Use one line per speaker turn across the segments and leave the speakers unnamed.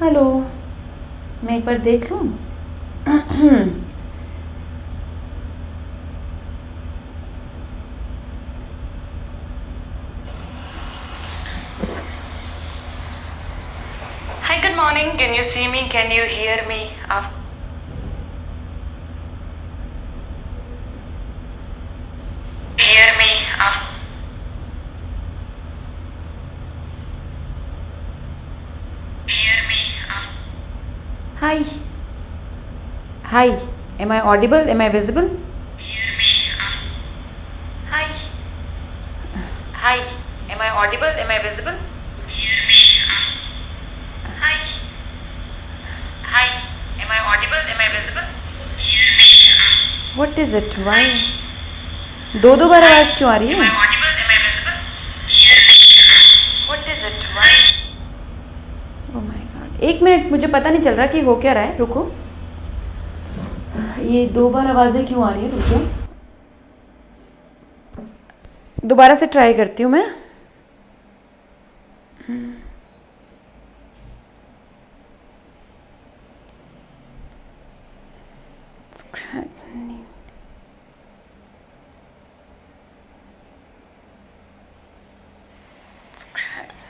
Hello, मैं एक बार देख लूँ। Hi, good morning. Can you see me? Can you hear me? Hear me? Hear me? Hi. Hi. Am I audible? Am I visible? Hear me? Hi. Hi. Am I audible? Am I visible? Hear me? Hi. Hi. Am I audible? Am I visible? Hear me? What is it? Why? दो दो बार आवाज क्यों आ रही है? Am I audible? Am I visible? Hear me? What is it? Why? Oh my God. एक minute, मुझे पता नहीं चल रहा कि हो क्या रहा है। रुको, ये दो बार आवाज़ें क्यों आ रही है? रुको, दोबारा से ट्राई करती हूँ मैं।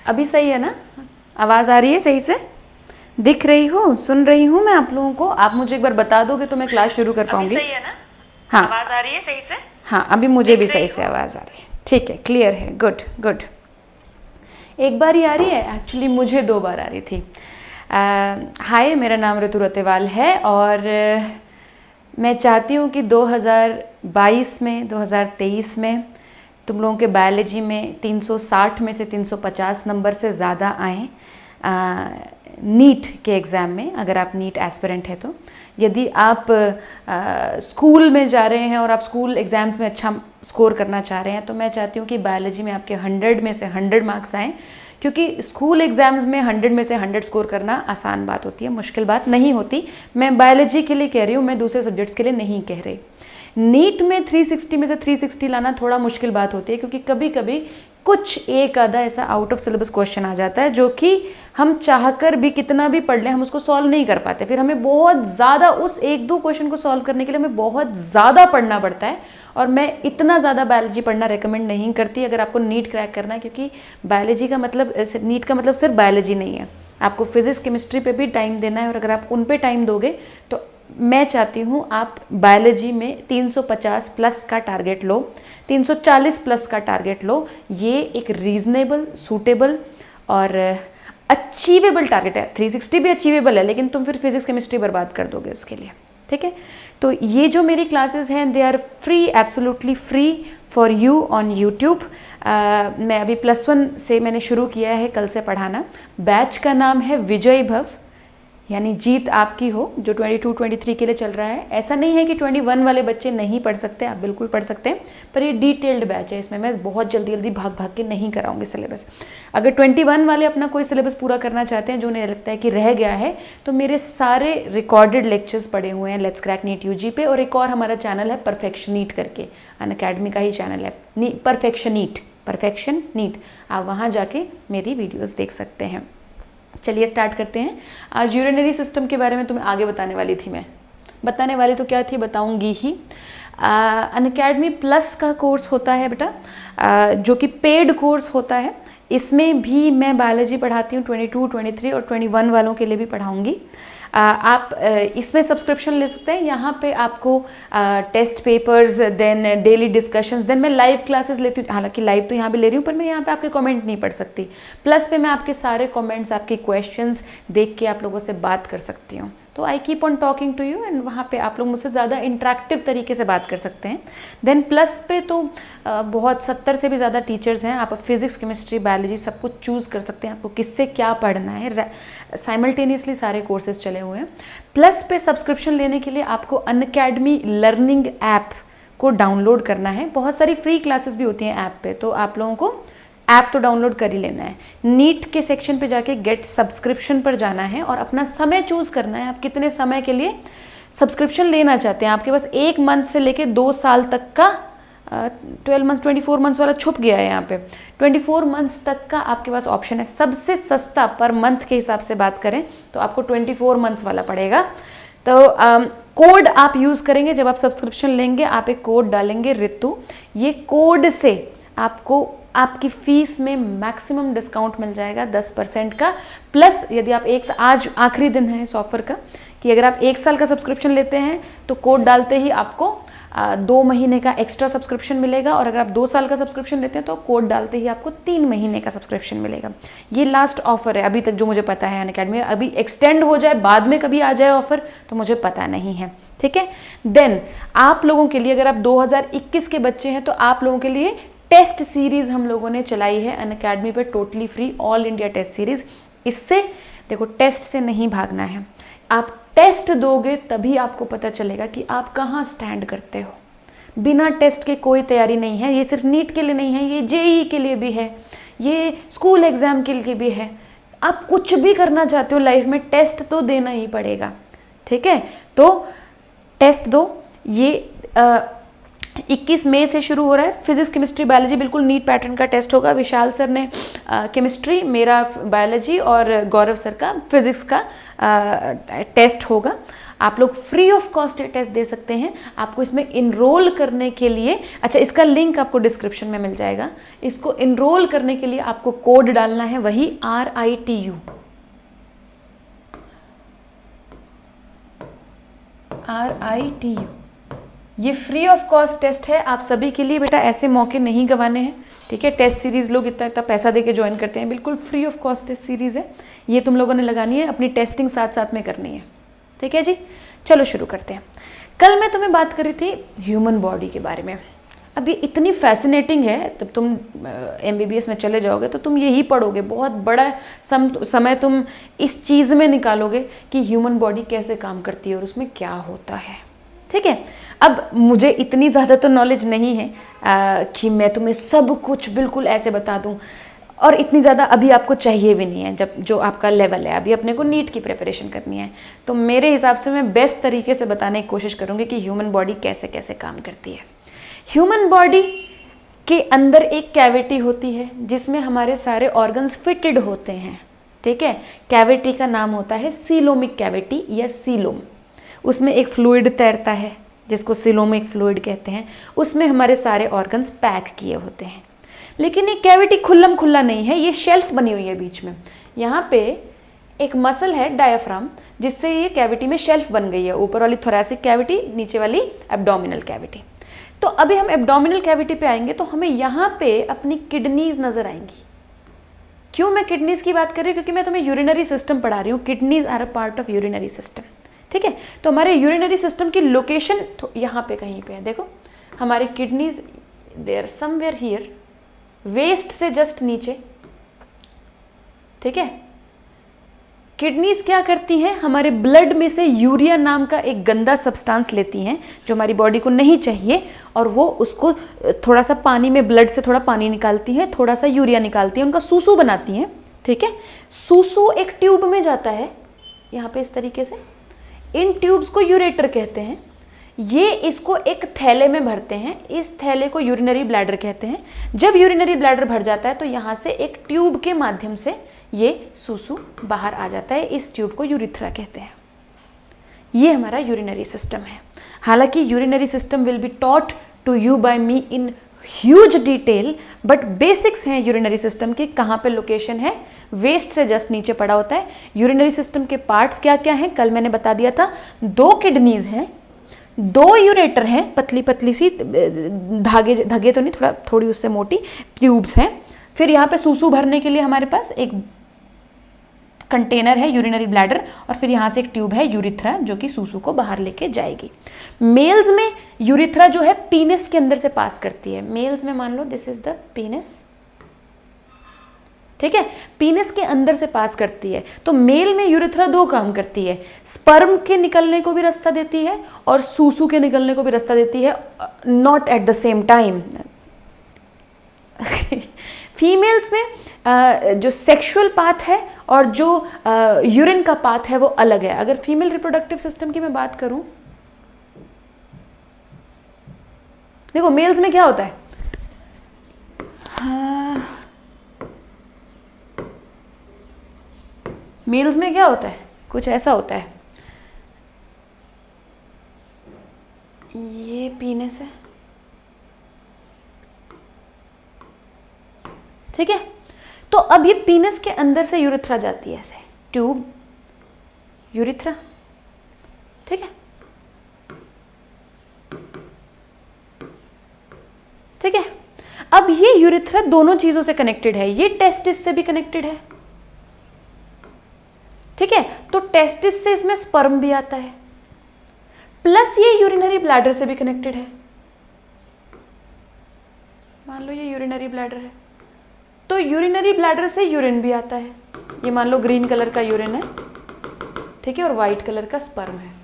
अभी सही है ना? आवाज़ आ रही है सही से? दिख रही हूँ, सुन रही हूँ मैं आप लोगों को। आप मुझे एक बार बता दोगे तो मैं क्लास शुरू कर पाऊंगी। अभी सही है ना? हाँ, आवाज़ आ रही है सही से? हाँ, अभी मुझे भी सही से आवाज़ आ रही है। ठीक है, क्लियर है। Good good. एक बार ही आ रही है? एक्चुअली मुझे दो बार आ रही थी। हाय, मेरा नाम ऋतु रतेवाल है और मैं चाहती हूँ कि 2022 में 2023 में तुम लोगों के बायोलॉजी में 360 में से 350 नंबर से ज़्यादा आएँ नीट के एग्ज़ाम में, अगर आप नीट एस्पिरेंट है तो। यदि आप स्कूल में जा रहे हैं और आप स्कूल एग्ज़ाम्स में अच्छा स्कोर करना चाह रहे हैं तो मैं चाहती हूँ कि बायोलॉजी में आपके 100 में से 100 मार्क्स आएँ, क्योंकि स्कूल एग्ज़ाम्स में 100 में से 100 स्कोर करना आसान बात होती है, मुश्किल बात नहीं होती। मैं बायोलॉजी के लिए कह रही हूँ, मैं दूसरे सब्जेक्ट्स के लिए नहीं कह रही। नीट में 360 में से 360 लाना थोड़ा मुश्किल बात होती है, क्योंकि कभी कभी कुछ एक आधा ऐसा आउट ऑफ सिलेबस क्वेश्चन आ जाता है जो कि हम चाहकर भी कितना भी पढ़ लें हम उसको सॉल्व नहीं कर पाते। फिर हमें बहुत ज़्यादा उस एक दो क्वेश्चन को सॉल्व करने के लिए हमें बहुत ज़्यादा पढ़ना पड़ता है, और मैं इतना ज़्यादा बायोलॉजी पढ़ना रेकमेंड नहीं करती अगर आपको नीट क्रैक करना है, क्योंकि बायोलॉजी का मतलब, नीट का मतलब सिर्फ बायोलॉजी नहीं है। आपको फिजिक्स केमिस्ट्री पे भी टाइम देना है, और अगर आप उन पे टाइम दोगे तो मैं चाहती हूँ आप बायोलॉजी में 350 प्लस का टारगेट लो, 340 प्लस का टारगेट लो। ये एक रीजनेबल, सूटेबल और अचीवेबल टारगेट है। 360 भी अचीवेबल है, लेकिन तुम फिर फिजिक्स केमिस्ट्री बर्बाद कर दोगे उसके लिए, ठीक है? तो ये जो मेरी क्लासेस हैं they are free, absolutely free for you on YouTube. मैं अभी +1 से मैंने शुरू किया है कल से पढ़ाना। बैच का नाम है विजय भव, यानी जीत आपकी हो, जो 22-23 के लिए चल रहा है। ऐसा नहीं है कि 21 वाले बच्चे नहीं पढ़ सकते, आप बिल्कुल पढ़ सकते हैं, पर ये डिटेल्ड बैच है, इसमें मैं बहुत जल्दी जल्दी भाग भाग के नहीं कराऊंगी सिलेबस। अगर 21 वाले अपना कोई सिलेबस पूरा करना चाहते हैं जो उन्हें लगता है कि रह गया है, तो मेरे सारे रिकॉर्डेड लेक्चर्स पड़े हुए हैं लेट्स क्रैक नीट यूजी पे, और एक और हमारा चैनल है परफेक्शन नीट करके, अनअकैडमी का ही चैनल है, परफेक्शन नीट। आप वहाँ जाके मेरी वीडियोज़ देख सकते हैं। चलिए स्टार्ट करते हैं। आज यूरिनरी सिस्टम के बारे में तुम्हें आगे बताने वाली थी मैं। बताने वाली तो क्या थी, बताऊंगी ही। अनअकैडमी प्लस का कोर्स होता है बेटा, जो कि पेड कोर्स होता है। इसमें भी मैं बायोलॉजी पढ़ाती हूँ, 22, 23 और 21 वालों के लिए भी पढ़ाऊँगी। आप इसमें सब्सक्रिप्शन ले सकते हैं। यहाँ पे आपको test papers, then daily discussions, then मैं लाइव क्लासेस लेती हूँ। हालांकि लाइव तो यहाँ पे ले रही हूँ, पर मैं यहाँ पे आपके कमेंट नहीं पढ़ सकती। प्लस पे मैं आपके सारे कमेंट्स, आपके क्वेश्चंस देख के आप लोगों से बात कर सकती हूँ। तो I keep on talking to you, and वहाँ पे आप लोग मुझसे ज़्यादा इंटरेक्टिव तरीके से बात कर सकते हैं। देन प्लस पे तो बहुत 70 से भी ज़्यादा टीचर्स हैं। आप फिजिक्स, केमिस्ट्री, बायोलॉजी सब कुछ चूज़ कर सकते हैं, आपको किससे क्या पढ़ना है। साइमल्टेनियसली सारे कोर्सेज चले हुए हैं। प्लस पे सब्सक्रिप्शन लेने के लिए आपको अनअकैडमी लर्निंग ऐप को डाउनलोड करना है। बहुत सारी फ्री क्लासेस भी होती हैं ऐप पे, तो आप लोगों को ऐप तो डाउनलोड कर ही लेना है। नीट के सेक्शन पे जाके गेट सब्सक्रिप्शन पर जाना है और अपना समय चूज़ करना है, आप कितने समय के लिए सब्सक्रिप्शन लेना चाहते हैं। आपके पास 1 मंथ से लेके 2 साल तक का 12 मंथ्स 24 मंथ्स वाला छुप गया है यहाँ पे। 24 मंथ्स तक का आपके पास ऑप्शन है। सबसे सस्ता पर मंथ के हिसाब से बात करें तो आपको 24 मंथ्स वाला पड़ेगा। तो कोड आप यूज़ करेंगे जब आप सब्सक्रिप्शन लेंगे, आप एक कोड डालेंगे ऋतु। ये कोड से आपको आपकी फ़ीस में मैक्सिमम डिस्काउंट मिल जाएगा 10% का। प्लस यदि आप आज आखिरी दिन है इस ऑफ़र का कि अगर आप 1 साल का सब्सक्रिप्शन लेते हैं तो कोड डालते ही आपको 2 महीने का एक्स्ट्रा सब्सक्रिप्शन मिलेगा, और अगर आप 2 साल का सब्सक्रिप्शन लेते हैं तो कोड डालते ही आपको 3 महीने का सब्सक्रिप्शन मिलेगा। ये लास्ट ऑफर है अभी तक जो मुझे पता है अनअकैडमी। अभी एक्सटेंड हो जाए, बाद में कभी आ जाए ऑफर तो मुझे पता नहीं है, ठीक है। देन आप लोगों के लिए, अगर आप 2021 के बच्चे हैं तो आप लोगों के लिए टेस्ट सीरीज़ हम लोगों ने चलाई है अनअकैडमी पर, totally free all India test series. इससे देखो, टेस्ट से नहीं भागना है, आप टेस्ट दोगे तभी आपको पता चलेगा कि आप कहाँ स्टैंड करते हो। बिना टेस्ट के कोई तैयारी नहीं है। ये सिर्फ नीट के लिए नहीं है, ये जेईई के लिए भी है, ये स्कूल एग्ज़ाम के लिए भी है। आप कुछ भी करना चाहते हो लाइफ में, टेस्ट तो देना ही पड़ेगा, ठीक है। तो टेस्ट दो। ये 21 मई से शुरू हो रहा है। फिजिक्स, केमिस्ट्री, बायोलॉजी बिल्कुल नीट पैटर्न का टेस्ट होगा। विशाल सर ने केमिस्ट्री, मेरा बायोलॉजी और गौरव सर का फिजिक्स का टेस्ट होगा। आप लोग फ्री ऑफ कॉस्ट ये टेस्ट दे सकते हैं। आपको इसमें इनरोल करने के लिए, अच्छा इसका लिंक आपको डिस्क्रिप्शन में मिल जाएगा। इसको इनरोल करने के लिए आपको कोड डालना है, वही RITU। ये फ्री ऑफ कॉस्ट टेस्ट है आप सभी के लिए। बेटा ऐसे मौके नहीं गंवाने हैं, ठीक है। टेस्ट सीरीज़ लोग इतना इतना पैसा दे के ज्वाइन करते हैं, बिल्कुल free of cost test series है। ये तुम लोगों ने लगानी है, अपनी टेस्टिंग साथ साथ में करनी है, ठीक है जी। चलो शुरू करते हैं। कल मैं तुम्हें बात कर रही थी ह्यूमन बॉडी के बारे में। अब ये इतनी फैसिनेटिंग है, तब तुम MBBS में चले जाओगे तो तुम यही पढ़ोगे। बहुत बड़ा समय तुम इस चीज़ में निकालोगे कि ह्यूमन बॉडी कैसे काम करती है और उसमें क्या होता है, ठीक है। अब मुझे इतनी ज़्यादा तो नॉलेज नहीं है कि मैं तुम्हें सब कुछ बिल्कुल ऐसे बता दूं, और इतनी ज़्यादा अभी आपको चाहिए भी नहीं है। जब जो आपका लेवल है, अभी अपने को नीट की प्रिपरेशन करनी है, तो मेरे हिसाब से मैं बेस्ट तरीके से बताने की कोशिश करूँगी कि ह्यूमन बॉडी कैसे कैसे काम करती है। ह्यूमन बॉडी के अंदर एक कैविटी होती है जिसमें हमारे सारे ऑर्गन्स फिटेड होते हैं, ठीक है। कैविटी का नाम होता है सीलोमिक कैविटी या सीलोम। उसमें एक फ्लूइड तैरता है जिसको सीलोमिक फ्लूइड कहते हैं। उसमें हमारे सारे ऑर्गन्स पैक किए होते हैं। लेकिन ये कैविटी खुल्लम खुल्ला नहीं है, ये शेल्फ बनी हुई है बीच में। यहाँ पे एक मसल है डायफ्राम, जिससे ये कैविटी में शेल्फ बन गई है। ऊपर वाली थोरैसिक कैविटी, नीचे वाली एब्डोमिनल कैविटी। तो अभी हम एब्डोमिनल कैविटी पे आएंगे तो हमें यहाँ पे अपनी किडनीज नजर आएंगी। क्यों मैं किडनीज की बात कर रही हूँ? क्योंकि मैं तुम्हें यूरिनरी सिस्टम पढ़ा रही हूँ। Kidneys are a part of urinary system, ठीक है। तो हमारे यूरिनरी सिस्टम की लोकेशन यहाँ पे कहीं पे है। देखो हमारी kidneys they're somewhere here, waist से जस्ट नीचे, ठीक है। किडनीज क्या करती हैं? हमारे ब्लड में से यूरिया नाम का एक गंदा सब्सटेंस लेती हैं जो हमारी बॉडी को नहीं चाहिए, और वो उसको थोड़ा सा पानी में, ब्लड से थोड़ा पानी निकालती हैं, थोड़ा सा यूरिया निकालती हैं, उनका सूसू बनाती हैं, ठीक है। सूसू एक ट्यूब में जाता है यहाँ पे इस तरीके से। इन ट्यूब्स को यूरेटर कहते हैं। ये इसको एक थैले में भरते हैं। इस थैले को यूरिनरी ब्लैडर कहते हैं। जब यूरिनरी ब्लैडर भर जाता है तो यहाँ से एक ट्यूब के माध्यम से ये सूसू बाहर आ जाता है। इस ट्यूब को यूरिथ्रा कहते हैं। ये हमारा यूरिनरी सिस्टम है। हालांकि urinary system will be taught to you by me in huge detail, but basics हैं यूरिनरी सिस्टम के। कहाँ पे लोकेशन है? वेस्ट से जस्ट नीचे पड़ा होता है। यूरिनरी सिस्टम के पार्ट्स क्या क्या हैं कल मैंने बता दिया था। 2 किडनीज हैं, 2 यूरेटर हैं, पतली पतली सी धागे तो नहीं, थोड़ी उससे मोटी ट्यूब्स हैं। फिर यहाँ पे सूसू भरने के लिए हमारे पास एक कंटेनर है यूरिनरी ब्लैडर, और फिर यहाँ से एक ट्यूब है यूरिथ्रा जो कि सूसू को बाहर लेके जाएगी। मेल्स में यूरिथ्रा जो है पीनस के अंदर से पास करती है। मेल्स में मान लो दिस इज द पीनस, ठीक है, पीनस के अंदर से पास करती है। तो मेल में यूरिथ्रा 2 काम करती है, स्पर्म के निकलने को भी रास्ता देती है और सूसू के निकलने को भी रास्ता देती है, not at the same time. Females में जो सेक्सुअल पाथ है और जो यूरिन का पाथ है वो अलग है। अगर फीमेल रिप्रोडक्टिव सिस्टम की मैं बात करूं, देखो मेल्स में क्या होता है, हाँ, मेल्स में क्या होता है, कुछ ऐसा होता है, ये पीनस है, ठीक है। तो अब ये पीनस के अंदर से यूरिथ्रा जाती है, ऐसे ट्यूब, यूरिथ्रा, ठीक है, ठीक है। अब ये यूरिथ्रा दोनों चीजों से कनेक्टेड है, ये टेस्टिस से भी कनेक्टेड है, ठीक है। तो टेस्टिस से इसमें स्पर्म भी आता है, प्लस ये यूरिनरी ब्लैडर से भी कनेक्टेड है। मान लो ये यूरिनरी ब्लैडर है, तो यूरिनरी ब्लैडर से यूरिन भी आता है, ये मान लो ग्रीन कलर का यूरिन है, ठीक है, और वाइट कलर का स्पर्म है।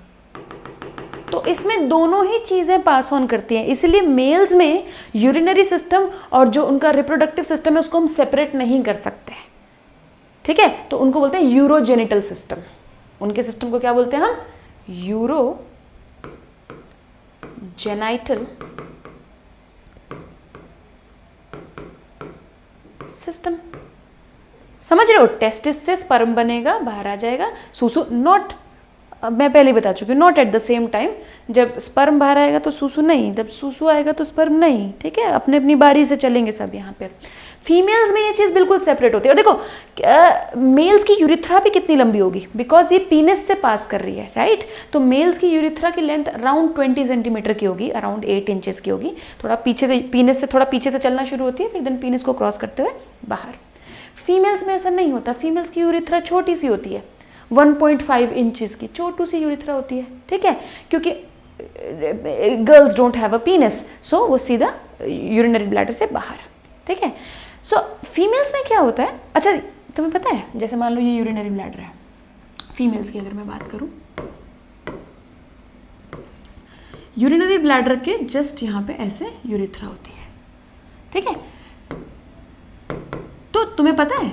तो इसमें दोनों ही चीजें पास ऑन करती हैं, इसलिए मेल्स में यूरिनरी सिस्टम और जो उनका रिप्रोडक्टिव सिस्टम है उसको हम सेपरेट नहीं कर सकते, ठीक है। तो उनको बोलते हैं यूरोजेनिटल सिस्टम, उनके सिस्टम को क्या बोलते हैं हम, यूरोजेनाइटल सिस्टम। समझ रहे हो, टेस्टिस से स्पर्म बनेगा, बाहर आ जाएगा, सूसू, नॉट, मैं पहले बता चुकी हूँ, not at the same time, जब स्पर्म बाहर आएगा तो सूसू नहीं, जब सूसू आएगा तो स्पर्म नहीं, ठीक है, अपने अपनी बारी से चलेंगे सब यहाँ पे। फीमेल्स में ये चीज़ बिल्कुल सेपरेट होती है। और देखो मेल्स की यूरिथ्रा भी कितनी लंबी होगी, बिकॉज ये पीनस से पास कर रही है, राइट। तो मेल्स की यूरिथ्रा की लेंथ अराउंड 20 सेंटीमीटर की होगी, अराउंड 8 इंचेस की होगी, थोड़ा पीछे से, पीनस से थोड़ा पीछे से चलना शुरू होती है, फिर देन पीनस को क्रॉस करते हुए बाहर। फीमेल्स में ऐसा नहीं होता, फीमेल्स की यूरिथ्रा छोटी सी होती है, 1.5 इंचेस की छोटू सी यूरिथ्रा होती है, ठीक है, क्योंकि girls don't have a penis, so वो सीधा यूरिनरी ब्लैडर से बाहर, ठीक है। सो फीमेल्स में क्या होता है, अच्छा तुम्हें पता है, जैसे मान लो ये यूरिनरी ब्लैडर है, फीमेल्स की अगर मैं बात करूं, यूरिनरी ब्लैडर के जस्ट यहाँ पे ऐसे यूरिथ्रा होती है, ठीक है। तो तुम्हें पता है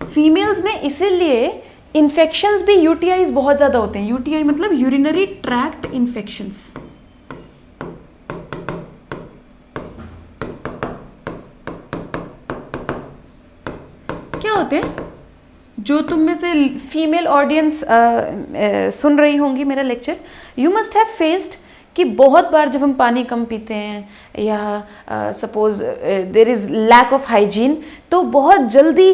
फीमेल्स में इसीलिए इन्फेक्शंस भी, यूटीआईज बहुत ज्यादा होते हैं, यूटीआई मतलब यूरिनरी ट्रैक्ट इन्फेक्शंस, क्या होते हैं, जो तुम में से फीमेल ऑडियंस सुन रही होंगी मेरा lecture, you must have faced कि बहुत बार जब हम पानी कम पीते हैं या suppose there is lack of hygiene, तो बहुत जल्दी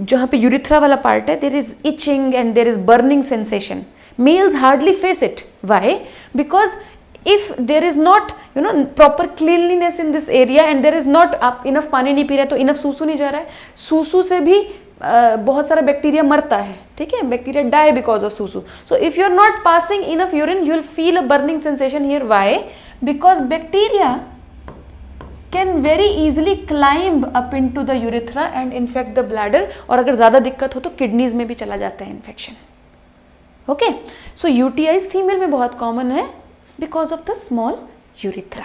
जहाँ पे यूरिथ्रा वाला पार्ट है, there is itching and there is burning sensation. Males hardly face it, why, because if there is not proper cleanliness in this area and there is not, आप enough पानी नहीं पी रहे तो enough सूसू नहीं जा रहा है, सूसू से भी बहुत सारा बैक्टीरिया मरता है, ठीक है, बैक्टीरिया डाई बिकॉज ऑफ सूसू। So if you are not passing enough urine you will feel a burning sensation here, why, because bacteria can very easily climb up into the urethra and infect the bladder, और अगर ज्यादा दिक्कत हो तो kidneys में भी चला जाता है इन्फेक्शन, ओके। सो यूटीआईज फीमेल में बहुत कॉमन है because of the small urethra,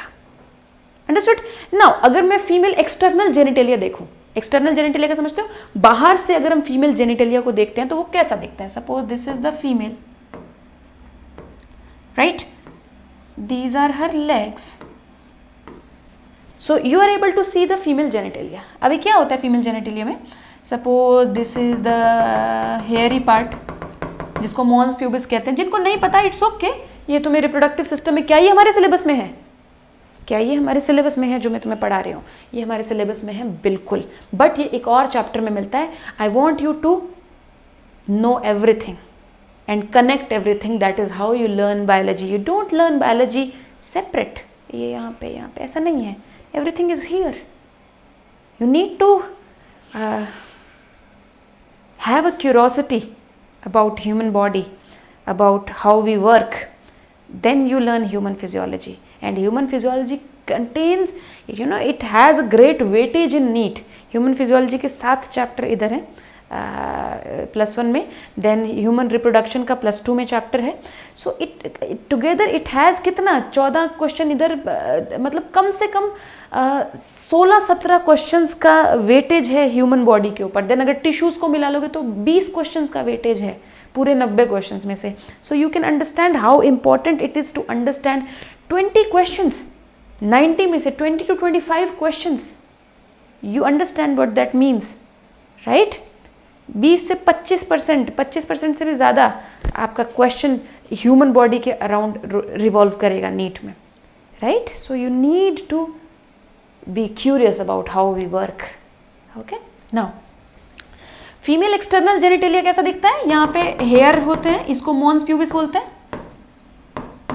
understood? Now अगर मैं फीमेल एक्सटर्नल जेनिटेलिया देखूं, एक्सटर्नल जेनिटेलिया का समझते हो, बाहर से अगर हम फीमेल जेनिटेलिया को देखते हैं तो वो कैसा दिखता है, suppose this is the female, right, these are her legs, so you are able to see the female genitalia. अभी क्या होता है फीमेल जेनिटेलिया में, suppose this is the hairy part जिसको मॉन्स प्यूबिस कहते हैं, जिनको नहीं पता इट्स ओके, ये तुम्हें रिप्रोडक्टिव सिस्टम में, क्या ये हमारे सिलेबस में है, क्या ये हमारे सिलेबस में है जो मैं तुम्हें पढ़ा रही हूँ, ये हमारे सिलेबस में है बिल्कुल, बट ये एक और चैप्टर में मिलता है। I want you to know everything and connect everything, that is how you learn biology. You don't learn biology separate, ये यहाँ पे ऐसा नहीं है, everything is here. You need to have a curiosity about human body, about how we work, then you learn human physiology, and human physiology contains, it has a great weightage in NEET. human physiology के 7 chapter इधर हैं +1 में, then human reproduction का +2 में chapter है, so it together it has कितना 14 question इधर, मतलब कम से कम 16-17 क्वेश्चंस का वेटेज है ह्यूमन बॉडी के ऊपर। देन अगर टिश्यूज़ को मिला लोगे तो 20 क्वेश्चंस का वेटेज है पूरे 90 क्वेश्चंस में से। So you can understand how important it is to understand 20 questions 90 में से 20 to 25 questions, you understand what that means, right? 20 से 25% से भी ज़्यादा आपका क्वेश्चन ह्यूमन बॉडी के अराउंड रिवॉल्व करेगा नीट में, राइट? So you need to be curious about how we work. Okay, now female external genitalia कैसा दिखता है? यहाँ पे हेयर होते हैं, इसको मॉन्स प्यूबिस बोलते हैं.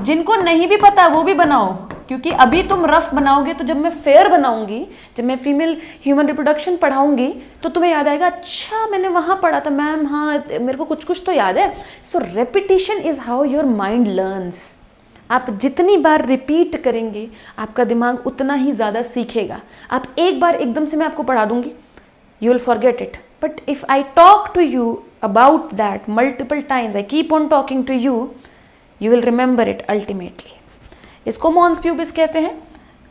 जिनको नहीं भी पता वो भी बनाओ, क्योंकि अभी तुम रफ बनाओगे तो जब मैं फेयर बनाऊंगी, जब मैं फीमेल ह्यूमन रिप्रोडक्शन पढ़ाऊंगी तो तुम्हें याद आएगा, अच्छा मैंने वहाँ पढ़ा था मैम, हाँ मेरे को कुछ कुछ तो याद है. So repetition is how your mind learns. आप जितनी बार रिपीट करेंगे आपका दिमाग उतना ही ज़्यादा सीखेगा. आप एक बार एकदम से मैं आपको पढ़ा दूंगी, you will forget it. But if I talk to you about that multiple times, I keep on talking to you, you will remember it ultimately. इसको मॉन्स प्यूबिस कहते हैं.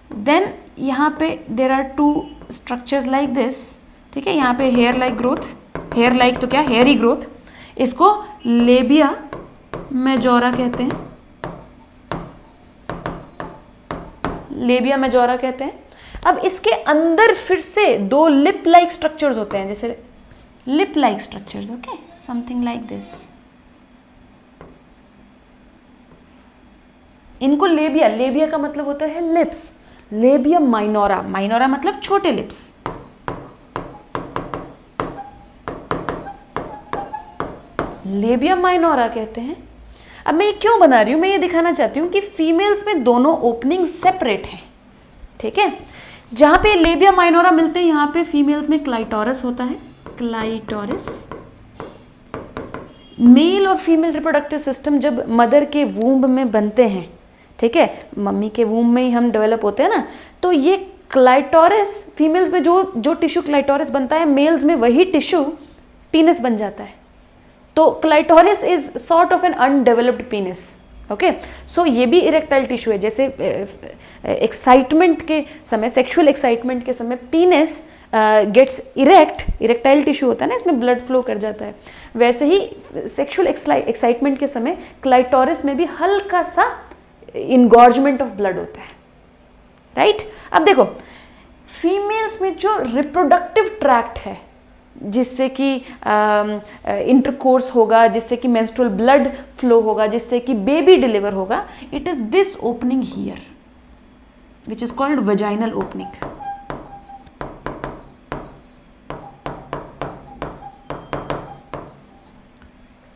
देन यहाँ पे there are two structures like this, ठीक है? यहाँ पे hair like growth, hair like तो क्या, हेयरी ग्रोथ. इसको लेबिया मेजोरा कहते हैं, लेबिया मेजोरा कहते हैं. अब इसके अंदर फिर से दो लिप लाइक स्ट्रक्चर्स होते हैं, जैसे lip like structures, okay, something like this. इनको लेबिया, लेबिया का मतलब होता है लिप्स. लेबिया माइनोरा, माइनोरा मतलब छोटे लिप्स. लेबिया माइनोरा कहते हैं. अब मैं ये क्यों बना रही हूं? मैं ये दिखाना चाहती हूँ कि फीमेल्स में दोनों ओपनिंग सेपरेट हैं, ठीक है? जहां पे लेबिया माइनोरा मिलते हैं यहाँ पे फीमेल्स में क्लाइटोरस होता है, क्लाइटोरस. मेल और फीमेल रिप्रोडक्टिव सिस्टम जब मदर के वूम्ब में बनते हैं, ठीक है, मम्मी के वूम्ब में ही हम डेवलप होते हैं ना, तो ये क्लाइटोरस फीमेल्स में जो टिश्यू क्लाइटोरस बनता है, मेल्स में वही टिश्यू पीनस बन जाता है. तो clitoris is sort of an undeveloped penis. Okay, so ये भी इरेक्टाइल टिश्यू है. जैसे एक्साइटमेंट के समय, सेक्सुअल एक्साइटमेंट के समय penis gets erect, erectile tissue होता है ना, इसमें ब्लड फ्लो कर जाता है. वैसे ही सेक्सुअल एक्साइटमेंट के समय क्लाइटोरस में भी हल्का सा इनगॉर्जमेंट ऑफ ब्लड होता है, राइट? अब देखो, फीमेल्स में जो रिप्रोडक्टिव ट्रैक्ट है, जिससे कि इंटरकोर्स होगा, जिससे कि मेंस्ट्रुअल ब्लड फ्लो होगा, जिससे कि बेबी डिलीवर होगा, it is this opening here which is called vaginal opening.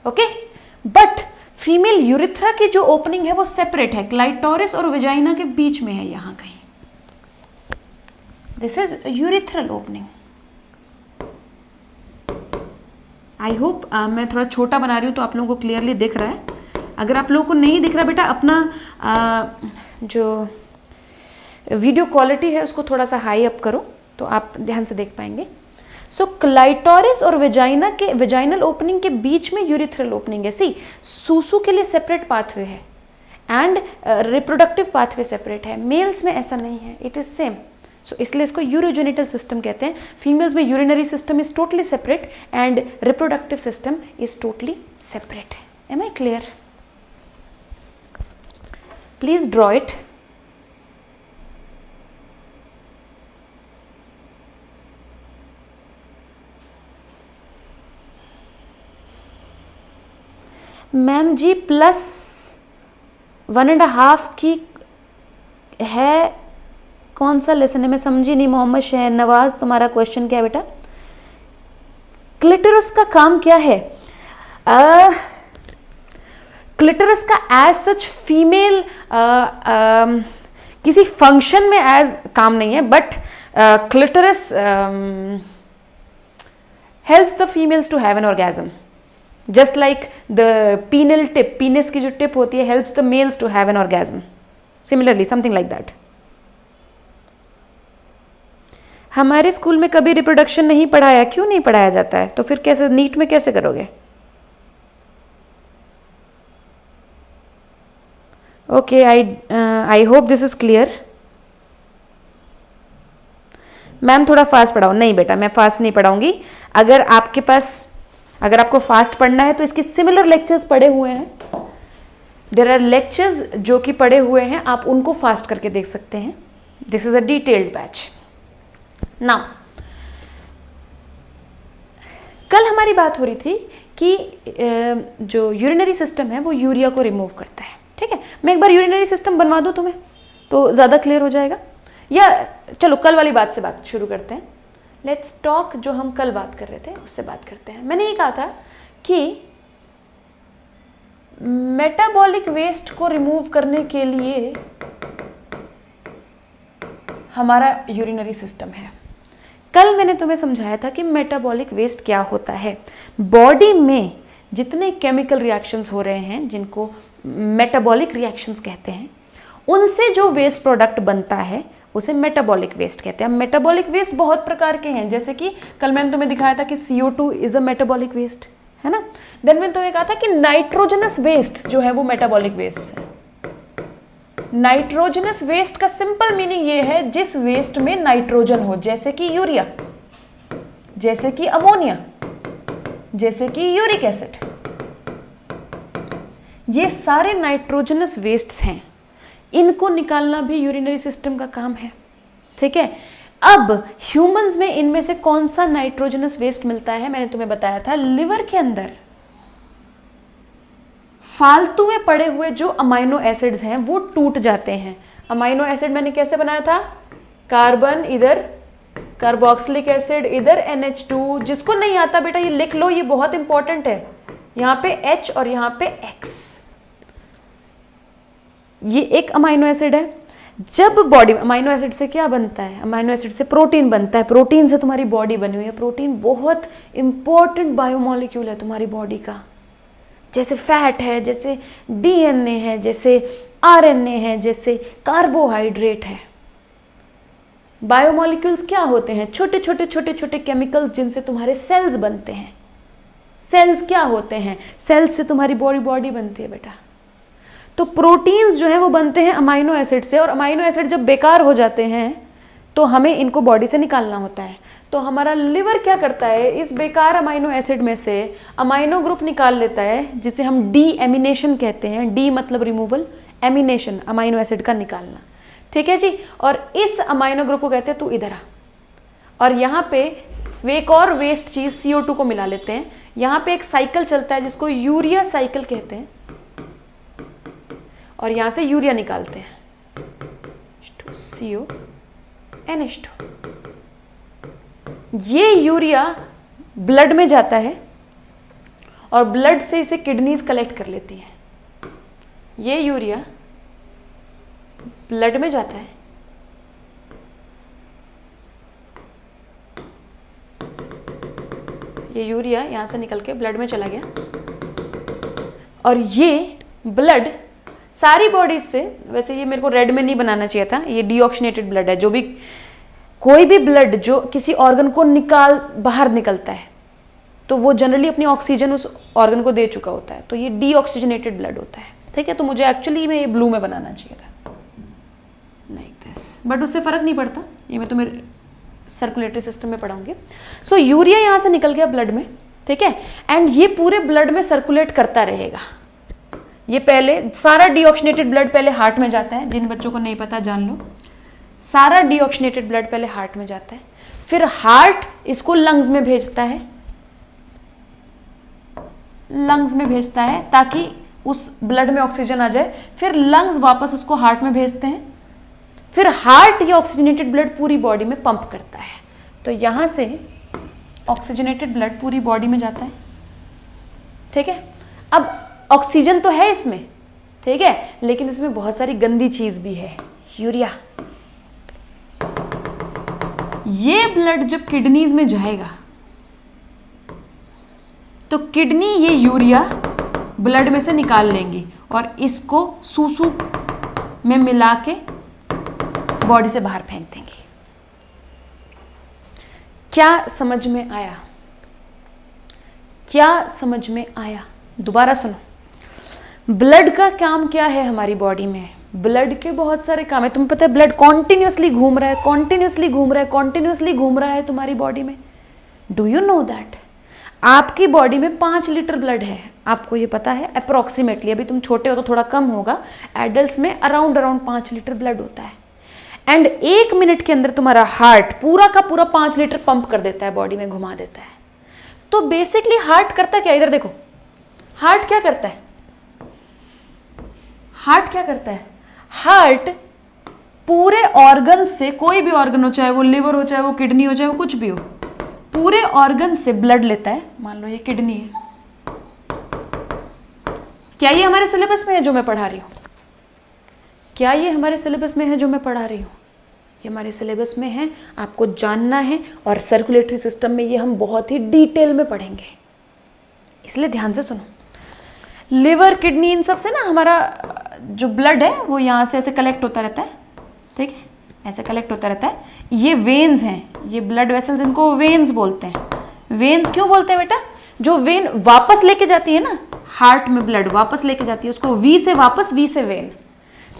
Okay, but female urethra की जो ओपनिंग है वो सेपरेट है, क्लाइटोरिस और वेजाइना के बीच में है यहाँ कहीं. This is urethral opening. I hope मैं थोड़ा छोटा बना रही हूँ तो आप लोगों को क्लियरली दिख रहा है. अगर आप लोगों को नहीं दिख रहा बेटा, अपना जो वीडियो क्वालिटी है उसको थोड़ा सा हाई अप करो तो आप ध्यान से देख पाएंगे. सो क्लाइटोरिस और वेजाइना के, वेजाइनल ओपनिंग के बीच में यूरिथ्रल ओपनिंग है. सी, सूसू के लिए सेपरेट पाथवे है एंड रिप्रोडक्टिव पाथवे सेपरेट है. मेल्स में ऐसा नहीं है, इट इज सेम. सो इसलिए इसको यूरोजेनिटल सिस्टम कहते हैं. फीमेल्स में urinary system is totally separate and reproductive system is totally separate. Am I clear? Please draw it. Ma'am ji +1.5 की है, कौन सा लेसन है? मैं समझी नहीं. मोहम्मद शहर नवाज, तुम्हारा क्वेश्चन क्या है बेटा? क्लिटरस का काम क्या है? क्लिटरस का एज सच फीमेल किसी फंक्शन में एज काम नहीं है, but clitoris helps the females to have an orgasm. Just like the penile tip, penis की जो टिप होती है, helps the males to have an orgasm. Similarly something like that. हमारे स्कूल में कभी रिप्रोडक्शन नहीं पढ़ाया. क्यों नहीं पढ़ाया जाता है? तो फिर कैसे नीट में कैसे करोगे? Okay, I hope this is clear. Ma'am थोड़ा फास्ट पढ़ाओ. नहीं बेटा, मैं फास्ट नहीं पढ़ाऊंगी. अगर आपको फास्ट पढ़ना है तो इसके सिमिलर लेक्चर्स पढ़े हुए हैं. देयर आर लेक्चर्स जो कि पढ़े हुए हैं, आप उनको फास्ट करके देख सकते हैं. This is a detailed batch. Now कल हमारी बात हो रही थी कि जो यूरिनरी सिस्टम है वो यूरिया को रिमूव करता है, ठीक है। मैं एक बार यूरिनरी सिस्टम बनवा दूँ तुम्हें तो ज़्यादा क्लियर हो जाएगा, या चलो कल वाली बात से बात शुरू करते हैं। लेट्स टॉक, जो हम कल बात कर रहे थे उससे बात करते हैं। मैंने ये कहा था कि मेटाबॉलिक वेस्ट को रिमूव करने के लिए हमारा यूरिनरी सिस्टम है। कल मैंने तुम्हें समझाया था कि मेटाबॉलिक वेस्ट क्या होता है। बॉडी में जितने केमिकल रिएक्शंस हो रहे हैं जिनको मेटाबॉलिक रिएक्शंस कहते हैं, उनसे जो वेस्ट प्रोडक्ट बनता है उसे मेटाबॉलिक वेस्ट कहते हैं। मेटाबॉलिक वेस्ट बहुत प्रकार के हैं, जैसे कि कल मैंने तुम्हें दिखाया था कि CO2 is a metabolic waste, है ना। देन मैंने तुम्हें कहा था कि नाइट्रोजनस वेस्ट जो है वो मेटाबॉलिक वेस्ट है। नाइट्रोजनस वेस्ट का सिंपल मीनिंग ये है जिस वेस्ट में नाइट्रोजन हो, जैसे कि यूरिया, जैसे कि अमोनिया, जैसे कि यूरिक एसिड, ये सारे नाइट्रोजनस वेस्ट्स हैं। इनको निकालना भी यूरिनरी सिस्टम का काम है, ठीक है। अब ह्यूमंस में इनमें से कौन सा नाइट्रोजनस वेस्ट मिलता है, मैंने तुम्हें बताया था लिवर के अंदर फालतू में पड़े हुए जो अमाइनो एसिड्स हैं वो टूट जाते हैं। अमाइनो एसिड मैंने कैसे बनाया था, कार्बन इधर कार्बोक्सिलिक एसिड इधर NH2। जिसको नहीं आता बेटा ये लिख लो, ये बहुत इंपॉर्टेंट है। यहाँ पे H और यहाँ पे X, ये एक अमाइनो एसिड है। जब बॉडी अमाइनो एसिड से क्या बनता है, अमाइनो एसिड से प्रोटीन बनता है। प्रोटीन से तुम्हारी बॉडी बनी हुई है। प्रोटीन बहुत इंपॉर्टेंट बायोमोलिक्यूल है तुम्हारी बॉडी का, जैसे फैट है, जैसे DNA है, जैसे RNA है, जैसे कार्बोहाइड्रेट है। बायोमोलिक्यूल्स क्या होते हैं, छोटे छोटे छोटे छोटे केमिकल्स जिनसे तुम्हारे सेल्स बनते हैं। सेल्स क्या होते हैं, सेल्स से तुम्हारी बॉडी बनती है बेटा। तो प्रोटीन्स जो है वो बनते हैं अमाइनो एसिड से, और अमाइनो एसिड जब बेकार हो जाते हैं तो हमें इनको बॉडी से निकालना होता है। तो हमारा लिवर क्या करता है, इस बेकार अमाइनो एसिड में से अमाइनो ग्रुप निकाल लेता है, जिसे हम डीएमिनेशन कहते हैं। डी मतलब रिमूवल, एमिनेशन अमाइनो एसिड का निकालना, ठीक है जी। और इस अमाइनो ग्रुप को कहते हैं तू इधर आ, और यहाँ पे एक और वेस्ट चीज CO2 को मिला लेते हैं। यहाँ पे एक साइकिल चलता है जिसको यूरिया साइकिल कहते हैं, और यहाँ से यूरिया निकालते हैं, CONH2। ये यूरिया ब्लड में जाता है और ब्लड से इसे किडनीज कलेक्ट कर लेती हैं। ये यूरिया ब्लड में जाता है, ये यूरिया यहां से निकल के ब्लड में चला गया, और ये ब्लड सारी बॉडीज से, वैसे ये मेरे को रेड में नहीं बनाना चाहिए था, ये डीऑक्सीनेटेड ब्लड है। जो भी कोई भी ब्लड जो किसी ऑर्गन को बाहर निकलता है तो वो जनरली अपनी ऑक्सीजन उस ऑर्गन को दे चुका होता है, तो ये डीऑक्सीजनेटेड ब्लड होता है, ठीक है। तो मुझे एक्चुअली में ये ब्लू में बनाना चाहिए था, लाइक दिस, बट उससे फर्क नहीं पड़ता, ये मैं तुम्हें सर्कुलेटरी सिस्टम में पढ़ाऊंगी। सो यूरिया यहाँ से निकल गया ब्लड में, ठीक है, एंड ये पूरे ब्लड में सर्कुलेट करता रहेगा। ये पहले सारा डीऑक्सीनेटेड ब्लड पहले हार्ट में जाता है, जिन बच्चों को नहीं पता जान लो। सारा डीऑक्सीनेटेड ब्लड पहले हार्ट में जाता है, फिर हार्ट इसको लंग्स में भेजता है, लंग्स में भेजता है ताकि उस ब्लड में ऑक्सीजन आ जाए, फिर लंग्स वापस उसको हार्ट में भेजते हैं, फिर हार्ट ये ऑक्सीजनेटेड ब्लड पूरी बॉडी में पंप करता है। तो यहां से ऑक्सीजनेटेड ब्लड पूरी बॉडी में जाता है, ठीक है। अब ऑक्सीजन तो है इसमें, ठीक है, लेकिन इसमें बहुत सारी गंदी चीज भी है, यूरिया। ये ब्लड जब किडनीज में जाएगा तो किडनी ये यूरिया ब्लड में से निकाल लेंगी और इसको सूसू में मिला के बॉडी से बाहर फेंक देंगी। क्या समझ में आया, क्या समझ में आया? दोबारा सुनो, ब्लड का काम क्या है हमारी बॉडी में? ब्लड के बहुत सारे काम है। तुम्हें पता है ब्लड कॉन्टिन्यूसली घूम रहा है, कॉन्टिन्यूसली घूम रहा है, कॉन्टिन्यूसली घूम रहा है तुम्हारी बॉडी में। Do you know that? आपकी बॉडी में 5 लीटर ब्लड है, आपको ये पता है अप्रोक्सीमेटली। अभी तुम छोटे हो तो थोड़ा कम होगा, एडल्ट्स में अराउंड 5 लीटर ब्लड होता है। एंड 1 मिनट के अंदर तुम्हारा हार्ट पूरा का पूरा 5 लीटर पंप कर देता है, बॉडी में घुमा देता है। तो बेसिकली हार्ट करता क्या, इधर देखो, हार्ट क्या करता है, हार्ट क्या करता है, हार्ट पूरे ऑर्गन से, कोई भी ऑर्गन हो, चाहे वो लिवर हो, चाहे वो किडनी हो, चाहे वो कुछ भी हो, पूरे ऑर्गन से ब्लड लेता है। मान लो ये किडनी है, क्या ये हमारे सिलेबस में है जो मैं पढ़ा रही हूँ? क्या ये हमारे सिलेबस में है जो मैं पढ़ा रही हूँ? ये हमारे सिलेबस में है, आपको जानना है, और सर्कुलेटरी सिस्टम में ये हम बहुत ही डिटेल में पढ़ेंगे, इसलिए ध्यान से सुनो। लिवर, किडनी, इन सब से ना हमारा जो ब्लड है वो यहाँ से ऐसे कलेक्ट होता रहता है, ठीक है, ऐसे कलेक्ट होता रहता है। ये वेन्स हैं, ये ब्लड वेसल्स, इनको वेन्स बोलते हैं। वेन्स क्यों बोलते हैं बेटा? जो वेन वापस लेके जाती है ना, हार्ट में ब्लड वापस लेके जाती है, उसको वी से वापस, वी से वेन,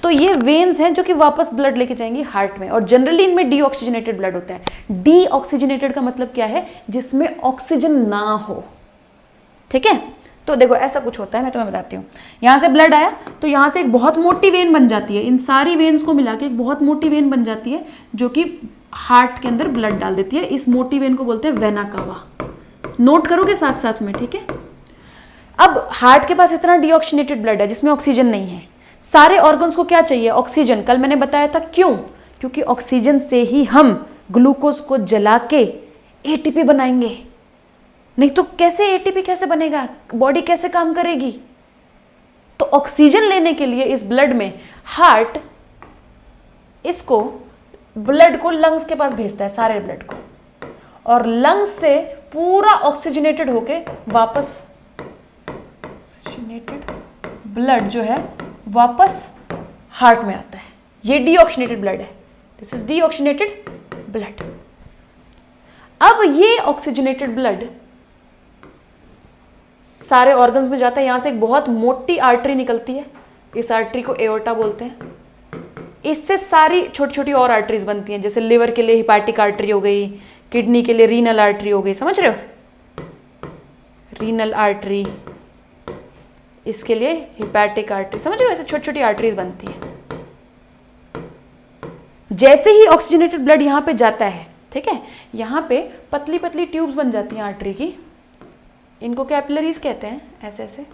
तो ये वेन्स हैं जो कि वापस ब्लड लेके जाएंगी हार्ट में। और जनरली इनमें डीऑक्सीजनेटेड ब्लड होता है। डीऑक्सीजनेटेड का मतलब क्या है? जिसमें ऑक्सीजन ना हो, ठीक है। तो देखो ऐसा कुछ होता है, मैं तुम्हें बताती हूँ। यहाँ से ब्लड आया तो यहाँ से एक बहुत मोटी वेन बन जाती है, इन सारी वेन्स को मिला के एक बहुत मोटी वेन बन जाती है जो कि हार्ट के अंदर ब्लड डाल देती है। इस मोटी वेन को बोलते हैं वेना कावा। नोट करोगे साथ साथ में, ठीक है। अब हार्ट के पास इतना डीऑक्सीजनेटेड ब्लड है जिसमें ऑक्सीजन नहीं है। सारे ऑर्गन्स को क्या चाहिए? ऑक्सीजन। कल मैंने बताया था क्यों? क्योंकि ऑक्सीजन से ही हम ग्लूकोज को जला के एटीपी बनाएंगे, नहीं तो कैसे एटीपी कैसे बनेगा, बॉडी कैसे काम करेगी? तो ऑक्सीजन लेने के लिए इस ब्लड में हार्ट इसको ब्लड को लंग्स के पास भेजता है, सारे ब्लड को, और लंग्स से पूरा ऑक्सीजनेटेड होके वापस ऑक्सीजनेटेड ब्लड जो है वापस हार्ट में आता है। ये डीऑक्सीजनेटेड ब्लड है, दिस इज डीऑक्सीजनेटेड ब्लड। अब ये ऑक्सीजनेटेड ब्लड सारे ऑर्गन्स में जाता है। यहां से एक बहुत मोटी आर्टरी निकलती है, इस आर्टरी को एओर्टा बोलते हैं। इससे सारी छोटी छोटी और आर्टरीज बनती हैं, जैसे लिवर के लिए हिपैटिक आर्टरी हो गई, किडनी के लिए रीनल आर्टरी हो गई, समझ रहे हो? रीनल आर्टरी, इसके लिए हिपैटिक आर्टरी, समझ रहे हो? ऐसे छोटी छोटी आर्टरीज बनती है। जैसे ही ऑक्सीजनेटेड ब्लड यहां पे जाता है, ठीक है, यहां पे पतली पतली ट्यूब्स बन जाती हैं आर्टरी की, इनको कैपिलरीज कहते हैं, ऐसे ऐसे,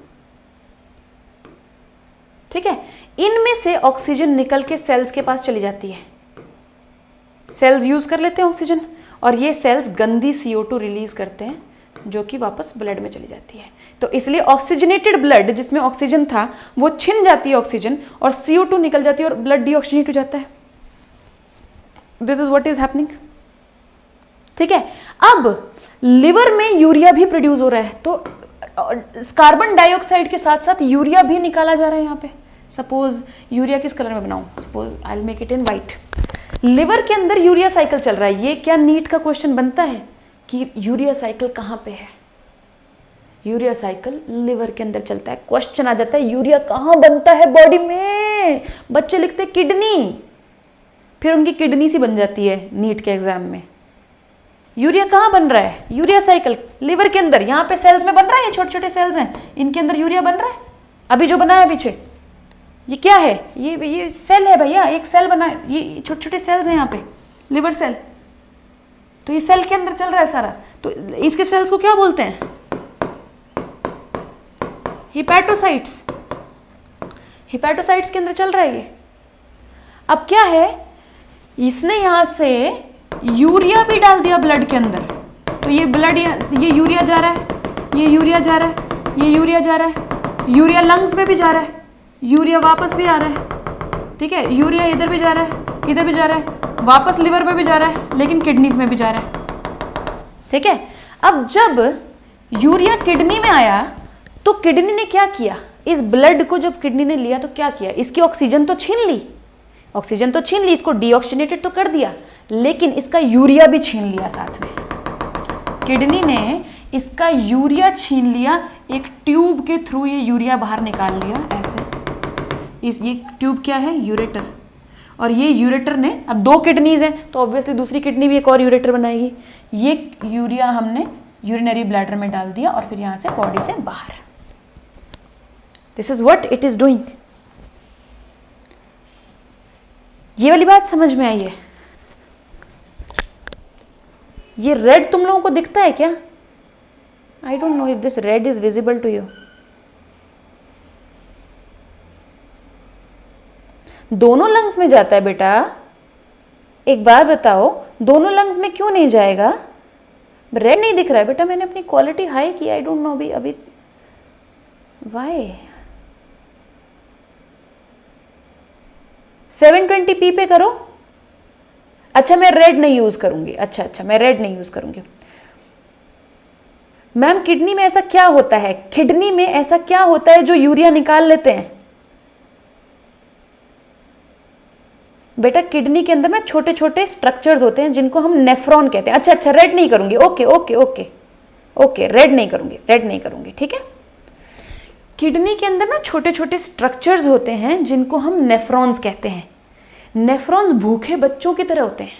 ठीक है। इनमें से ऑक्सीजन निकल के सेल्स के पास चली जाती है, सेल्स यूज कर लेते हैं ऑक्सीजन, और ये सेल्स गंदी CO2 रिलीज करते हैं जो कि वापस ब्लड में चली जाती है। तो इसलिए ऑक्सीजनेटेड ब्लड जिसमें ऑक्सीजन था वो छिन जाती है ऑक्सीजन, और CO2 निकल जाती है और ब्लड डीऑक्सीजनेट हो जाता है। This is what is happening, ठीक है। अब लिवर में यूरिया भी प्रोड्यूस हो रहा है, तो कार्बन डाइऑक्साइड के साथ साथ यूरिया भी निकाला जा रहा है यहाँ पे। सपोज यूरिया किस कलर में बनाऊं? Suppose I will make it in white. Liver के अंदर यूरिया साइकिल चल रहा है। ये क्या नीट का क्वेश्चन बनता है कि यूरिया साइकिल कहाँ पे है? यूरिया साइकिल लिवर के अंदर चलता है। क्वेश्चन आ जाता है यूरिया कहाँ बनता है बॉडी में? बच्चे लिखते हैं किडनी, फिर उनकी किडनी सी बन जाती है नीट के एग्जाम में। यूरिया कहाँ बन रहा है? यूरिया साइकिल लिवर के अंदर, यहाँ पे सेल्स में बन रहा है, ये छोटे छोटे सेल्स हैं, इनके अंदर यूरिया बन रहा है। अभी जो बना है पीछे, ये क्या है? ये सेल है भैया, एक सेल बना है, ये छोटे छोटे सेल्स हैं यहाँ पे, लिवर सेल। तो ये सेल के अंदर चल रहा है सारा। तो इसके सेल्स को क्या बोलते हैं? हिपैटोसाइट्स। हिपैटोसाइट्स के अंदर चल रहा है ये। अब क्या है, इसने यहां से यूरिया भी डाल दिया ब्लड के अंदर, तो ये ब्लड, ये यूरिया जा रहा है, ये यूरिया जा रहा है, ये यूरिया जा रहा है, यूरिया लंग्स में भी जा रहा है, यूरिया वापस भी आ रहा है, ठीक है, यूरिया इधर भी जा रहा है, इधर भी जा रहा है, वापस लिवर में भी जा रहा है, लेकिन किडनीज में भी जा रहा है, ठीक है। अब जब यूरिया किडनी में आया तो किडनी ने क्या किया? इस ब्लड को जब किडनी ने लिया तो क्या किया? इसकी ऑक्सीजन तो छीन ली, ऑक्सीजन तो छीन ली, इसको डीऑक्सीजनेटेड तो कर दिया, लेकिन इसका यूरिया भी छीन लिया साथ में। किडनी ने इसका यूरिया छीन लिया, एक ट्यूब के थ्रू ये यूरिया बाहर निकाल लिया ऐसे। ये ट्यूब क्या है? यूरेटर। और ये यूरेटर ने, अब 2 किडनीज हैं तो ऑब्वियसली दूसरी किडनी भी एक और यूरेटर बनाएगी। ये यूरिया हमने यूरिनरी ब्लैडर में डाल दिया और फिर यहाँ से बॉडी से बाहर। This is what it is doing. ये वाली बात समझ में आई है? ये रेड तुम लोगों को दिखता है क्या? I don't know if this red is visible to you. दोनों लंग्स में जाता है बेटा। एक बार बताओ, दोनों लंग्स में क्यों नहीं जाएगा? रेड नहीं दिख रहा है बेटा, मैंने अपनी क्वालिटी हाई की। आई डोंट नो अभी अभी वाई। 720p पे करो। अच्छा मैं रेड नहीं यूज करूंगी। अच्छा मैं रेड नहीं यूज करूंगी। मैम किडनी में ऐसा क्या होता है, किडनी में ऐसा क्या होता है जो यूरिया निकाल लेते हैं? बेटा किडनी के अंदर ना छोटे छोटे स्ट्रक्चर्स होते हैं जिनको हम नेफ्रॉन कहते हैं। अच्छा रेड नहीं करूंगी। Okay okay okay okay, red नहीं करूंगी, रेड नहीं करूंगी, ठीक है। किडनी के अंदर ना छोटे छोटे स्ट्रक्चर्स होते हैं जिनको हम नेफ्रॉन्स कहते हैं। नेफ्रॉन्स भूखे बच्चों की तरह होते हैं।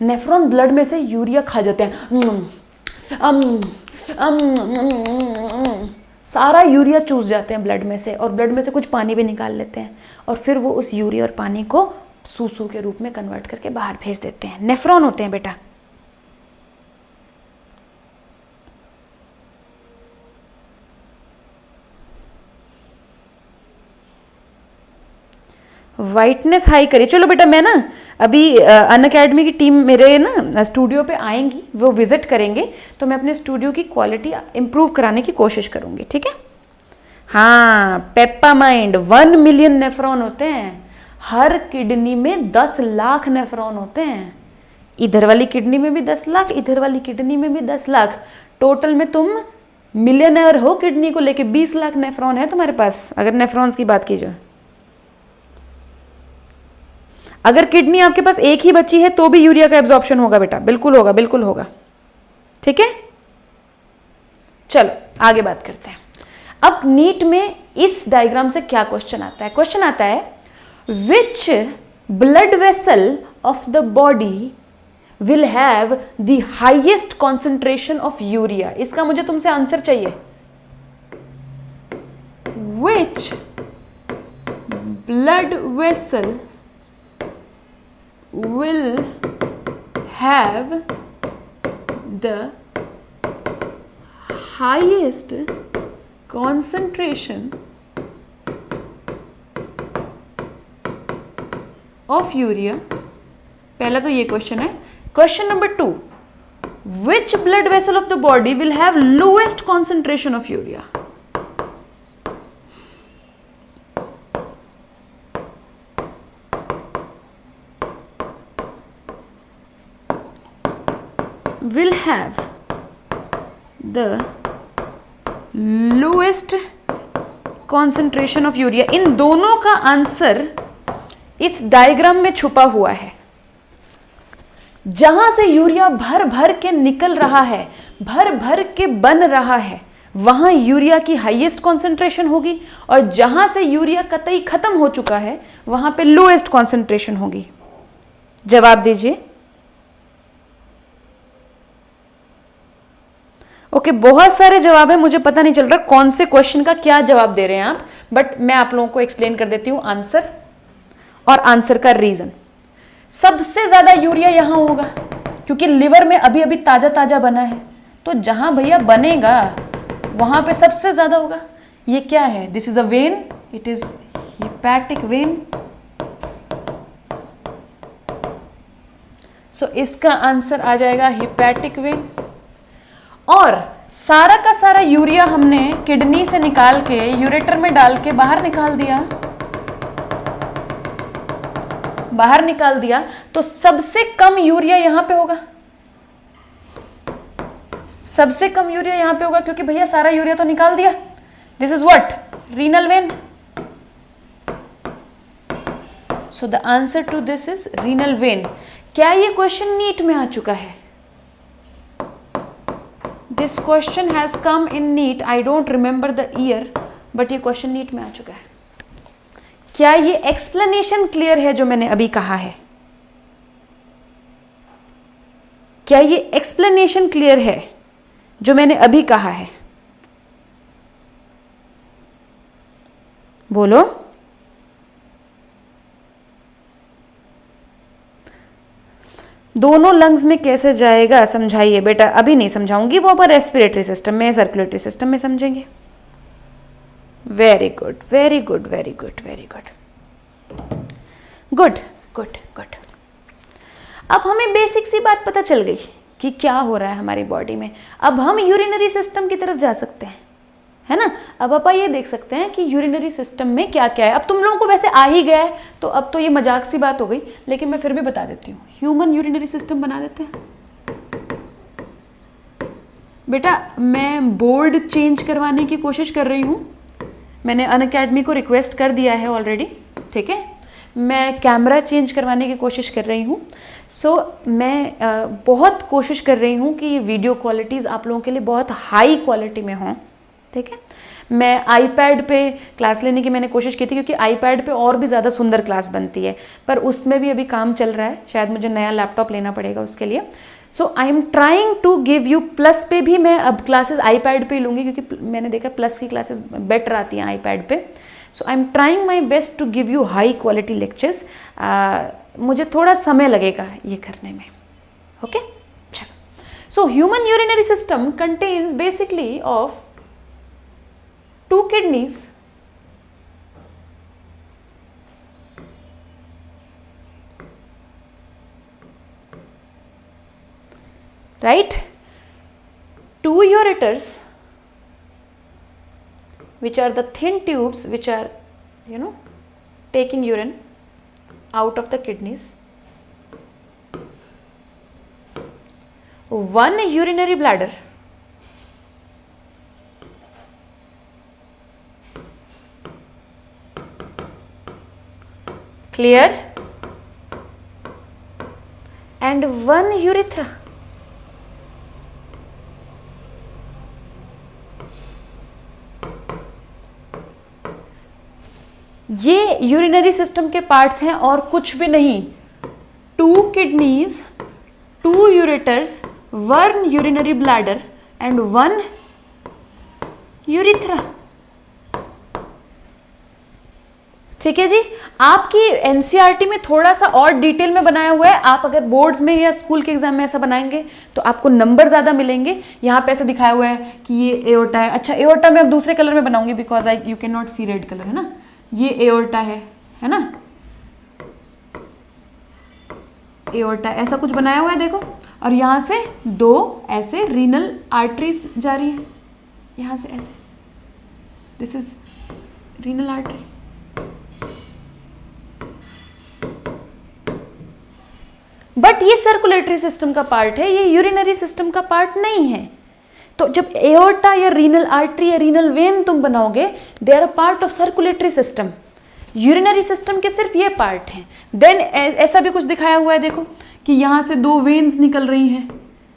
नेफ्रॉन ब्लड में से यूरिया खा जाते हैं। सारा यूरिया चूस जाते हैं ब्लड में से, और ब्लड में से कुछ पानी भी निकाल लेते हैं, और फिर वो उस यूरिया और पानी को सूसू के रूप में कन्वर्ट करके बाहर भेज देते हैं। नेफ्रॉन होते हैं बेटा। वाइटनेस हाई करिए। चलो बेटा मैं ना अभी अनअकैडमी की टीम मेरे ना स्टूडियो पे आएंगी, वो विजिट करेंगे, तो मैं अपने स्टूडियो की क्वालिटी इंप्रूव कराने की कोशिश करूंगी, ठीक है। हाँ पेप्पामाइंड 1 मिलियन नेफ्रॉन होते हैं। हर किडनी में 10 लाख नेफ्रॉन होते हैं। इधर वाली किडनी में भी 10 लाख, इधर वाली किडनी में भी 10 लाख। टोटल में तुम मिलियनर हो किडनी को लेके। 20 लाख नेफ्रॉन है तुम्हारे पास, अगर नेफ्रॉन्स की बात की जाए। अगर किडनी आपके पास एक ही बची है तो भी यूरिया का एब्जॉर्प्शन होगा बेटा, बिल्कुल होगा, बिल्कुल होगा, ठीक है। चलो आगे बात करते हैं। अब नीट में इस डायग्राम से क्या क्वेश्चन आता है? क्वेश्चन आता है which blood vessel of the body will have the highest concentration of urea. इसका मुझे तुमसे आंसर चाहिए। Which blood vessel will have the highest concentration of urea। पहला तो ये क्वेश्चन है। Question number 2, which blood vessel of the body will have lowest concentration of urea? will have the lowest concentration of urea। इन दोनों का answer इस diagram में छुपा हुआ है। जहां से यूरिया भर भर के निकल रहा है, भर भर के बन रहा है, वहां यूरिया की हाईएस्ट कॉन्सेंट्रेशन होगी, और जहां से यूरिया कतई खत्म हो चुका है वहां पे लोएस्ट कॉन्सेंट्रेशन होगी। जवाब दीजिए। ओके बहुत सारे जवाब है, मुझे पता नहीं चल रहा कौन से क्वेश्चन का क्या जवाब दे रहे हैं आप, बट मैं आप लोगों को एक्सप्लेन कर देती हूं आंसर और आंसर का रीजन। सबसे ज्यादा यूरिया यहां होगा क्योंकि लिवर में अभी अभी ताजा ताजा बना है, तो जहां भैया बनेगा वहां पे सबसे ज्यादा होगा। ये क्या है? This is a vein, it is hepatic vein. So इसका आंसर आ जाएगा हिपैटिक वेन। और सारा का सारा यूरिया हमने किडनी से निकाल के यूरेटर में डाल के बाहर निकाल दिया, बाहर निकाल दिया, तो सबसे कम यूरिया यहां पे होगा। सबसे कम यूरिया यहां पे होगा क्योंकि भैया सारा यूरिया तो निकाल दिया। This is what? Renal vein. So the answer to this is renal vein. क्या ये क्वेश्चन नीट में आ चुका है? This question has come in NEET. I don't remember the year, but ये क्वेश्चन नीट में आ चुका है। क्या ये एक्सप्लेनेशन क्लियर है जो मैंने अभी कहा है? क्या ये एक्सप्लेनेशन क्लियर है जो मैंने अभी कहा है? बोलो। दोनों लंग्स में कैसे जाएगा समझाइए बेटा। अभी नहीं समझाऊंगी, वो अपन रेस्पिरेटरी सिस्टम में, सर्कुलेटरी सिस्टम में समझेंगे। Very good very good very good very good good good good. अब हमें बेसिक सी बात पता चल गई कि क्या हो रहा है हमारी बॉडी में। अब हम यूरिनरी सिस्टम की तरफ जा सकते हैं, है ना। अब आप ये देख सकते हैं कि यूरिनरी सिस्टम में क्या क्या है। अब तुम लोगों को वैसे आ ही गया है, तो अब तो ये मजाक सी बात हो गई, लेकिन मैं फिर भी बता देती हूँ। ह्यूमन यूरिनरी सिस्टम बना देते हैं बेटा। मैं बोर्ड चेंज करवाने की कोशिश कर रही हूँ, मैंने अनअकैडमी को रिक्वेस्ट कर दिया है ऑलरेडी, ठीक है। मैं कैमरा चेंज करवाने की कोशिश कर रही हूँ। मैं बहुत कोशिश कर रही हूँ कि ये वीडियो क्वालिटीज़ आप लोगों के लिए बहुत हाई क्वालिटी में हों, ठीक है। मैं आईपैड पे क्लास लेने की मैंने कोशिश की थी, क्योंकि आईपैड पे और भी ज़्यादा सुंदर क्लास बनती है, पर उसमें भी अभी काम चल रहा है। शायद मुझे नया लैपटॉप लेना पड़ेगा उसके लिए। So I am trying to give you, plus पे भी मैं अब क्लासेस आईपैड पे ही लूँगी, क्योंकि मैंने देखा प्लस की क्लासेस बेटर आती हैं आईपैड पे। So I am trying my best to give you high quality lectures. मुझे थोड़ा समय लगेगा ये करने में, ओके। चलो, so human urinary system contains basically of 2 kidneys, right, 2 ureters, which are the thin tubes which are, you know, taking urine out of the kidneys, 1 urinary bladder, clear, and 1 urethra. ये urinary system के parts हैं और कुछ भी नहीं। 2 kidneys, 2 ureters, 1 urinary bladder and 1 urethra। ठीक है जी। आपकी एनसीईआरटी में थोड़ा सा और डिटेल में बनाया हुआ है। आप अगर बोर्ड्स में या स्कूल के एग्जाम में ऐसा बनाएंगे तो आपको नंबर ज़्यादा मिलेंगे। यहाँ पे ऐसा दिखाया हुआ है कि ये एओर्टा है। अच्छा, एओर्टा मैं अब दूसरे कलर में बनाऊंगी, because you can not see red colour, है ना। ये एओर्टा है ना, एओर्टा ऐसा कुछ बनाया हुआ है, देखो। और यहाँ से 2 ऐसे रीनल आर्टरीज जा रही है, यहाँ से ऐसे, this is renal artery. But ये सर्कुलेटरी सिस्टम का पार्ट है, ये यूरिनरी सिस्टम का पार्ट नहीं है। तो जब एओर्टा या रीनल आर्टरी या रीनल वेन तुम बनाओगे, they are a part of circulatory system. Urinary system के सिर्फ ये पार्ट हैं। देन ऐसा भी कुछ दिखाया हुआ है, देखो कि यहाँ से 2 वेन्स निकल रही हैं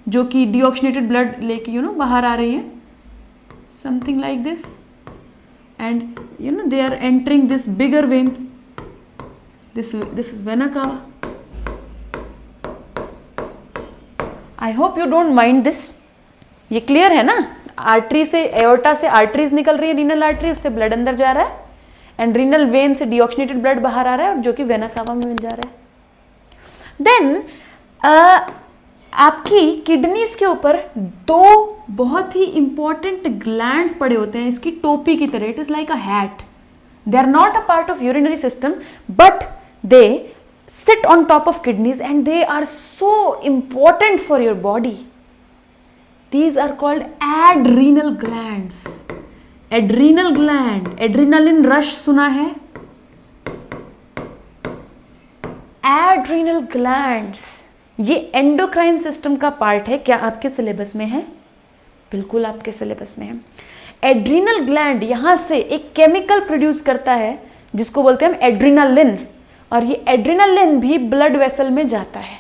जो कि डिऑक्सीनेटेड ब्लड लेके बाहर आ रही है, something like this, and they are entering this bigger vein, this is vena cava. I hope you don't mind this. ये क्लियर है ना। आर्टरी से, एओर्टा से आर्टरीज निकल रही है, रीनल आर्टरी, उससे ब्लड अंदर जा रहा है, एंड रीनल वेन से डिऑक्सीनेटेड ब्लड बाहर आ रहा है, और जो कि वेना कावा में मिल जा रहा है। देन आपकी किडनीज के ऊपर 2 बहुत ही इंपॉर्टेंट ग्लैंड्स पड़े होते हैं, इसकी टोपी की तरह। It is like a hat. They are not a part of urinary system, but they sit on top of kidneys and they are so important for your body. These are called adrenal glands. Adrenal gland, adrenaline rush सुना है? Adrenal glands ये endocrine system का part है। क्या आपके syllabus में है? बिल्कुल आपके सिलेबस में है। एड्रीनल ग्लैंड यहाँ से एक केमिकल प्रोड्यूस करता है जिसको बोलते हैं हम एड्रीनालिन, और ये एड्रीनालिन भी ब्लड वेसल में जाता है।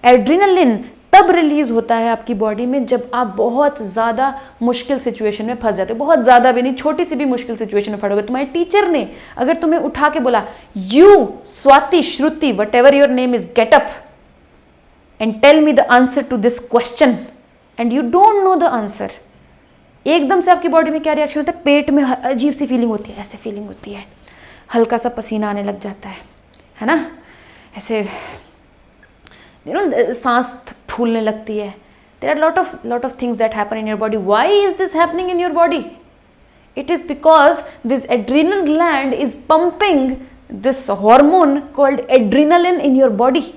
एड्रीनालिन तब रिलीज होता है आपकी बॉडी में जब आप बहुत ज़्यादा मुश्किल सिचुएशन में फंस जाते हो। बहुत ज़्यादा भी नहीं, छोटी सी भी मुश्किल सिचुएशन में पड़ोगे। तुम्हारे टीचर ने अगर तुम्हें उठा के बोला, you Swati Shruti whatever your name is, get up and tell me the answer to this question, and you don't know the answer, एकदम से आपकी बॉडी में क्या रिएक्शन होता है? पेट में अजीब सी फीलिंग होती है, ऐसे फीलिंग होती है, हल्का सा पसीना आने लग जाता है ना, ऐसे सांस फूलने लगती है. There are lot of things that happen in your body. Why is this happening in your body? It is because this adrenal gland is pumping this hormone called adrenaline in your body.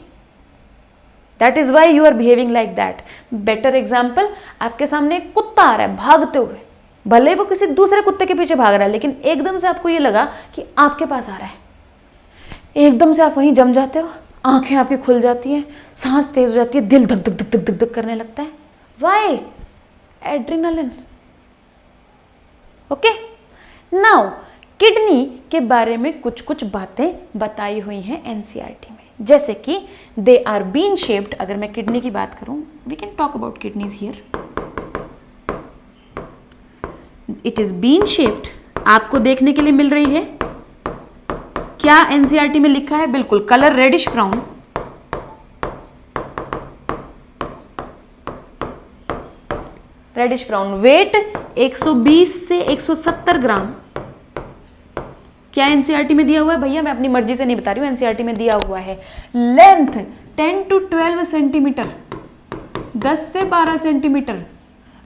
That is why you are behaving like that. Better example, आपके सामने एक कुत्ता आ रहा है भागते हुए, भले वो किसी दूसरे कुत्ते के पीछे भाग रहा है, लेकिन एकदम से आपको ये लगा कि आपके पास आ रहा है, एकदम से आप वहीं जम जाते हो, आंखें आपकी खुल जाती हैं, सांस तेज हो जाती है, दिल धक धक धक धक धक धक करने लगता है. Why? Adrenaline. Okay. Now kidney के बारे में कुछ कुछ बातें बताई हुई हैं एनसीईआरटी में, जैसे कि दे आर बीन शेप्ड. अगर मैं किडनी की बात करूं, we can talk about kidneys here. It is bean shaped. आपको देखने के लिए मिल रही है. क्या एनसीईआरटी में लिखा है? बिल्कुल, colour reddish brown. Reddish brown. Weight 120 से 170 ग्राम. क्या एनसीईआरटी में दिया हुआ है? भैया मैं अपनी मर्जी से नहीं बता रही हूं, एनसीईआरटी में दिया हुआ है. लेंथ 10 to 12 सेंटीमीटर, 10 से 12 centimetre.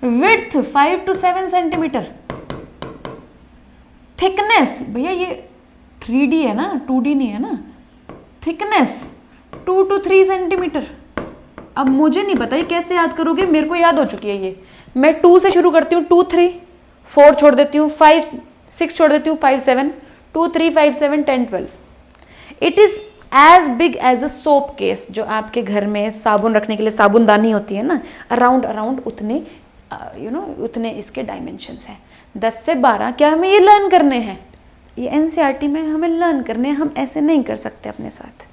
Width 5 to 7 centimetre. Thickness, भैया ये 3D है ना, 2D नहीं है ना. Thickness 2 to 3 centimetre. अब मुझे नहीं पता ये कैसे याद करोगे, मेरे को याद हो चुकी है ये. मैं 2 से शुरू करती हूँ, 2 3, 4 छोड़ देती हूँ, 5 6 छोड़ देती हूँ, 5 7, 2 3 5 7 10 12. It is as big as a soap case. जो आपके घर में साबुन रखने के लिए साबुनदानी होती है ना, अराउंड उतने उतने इसके डायमेंशंस हैं. 10 से 12. क्या हमें ये लर्न करने हैं? ये एनसीईआरटी में हमें लर्न करने हैं, हम ऐसे नहीं कर सकते अपने साथ.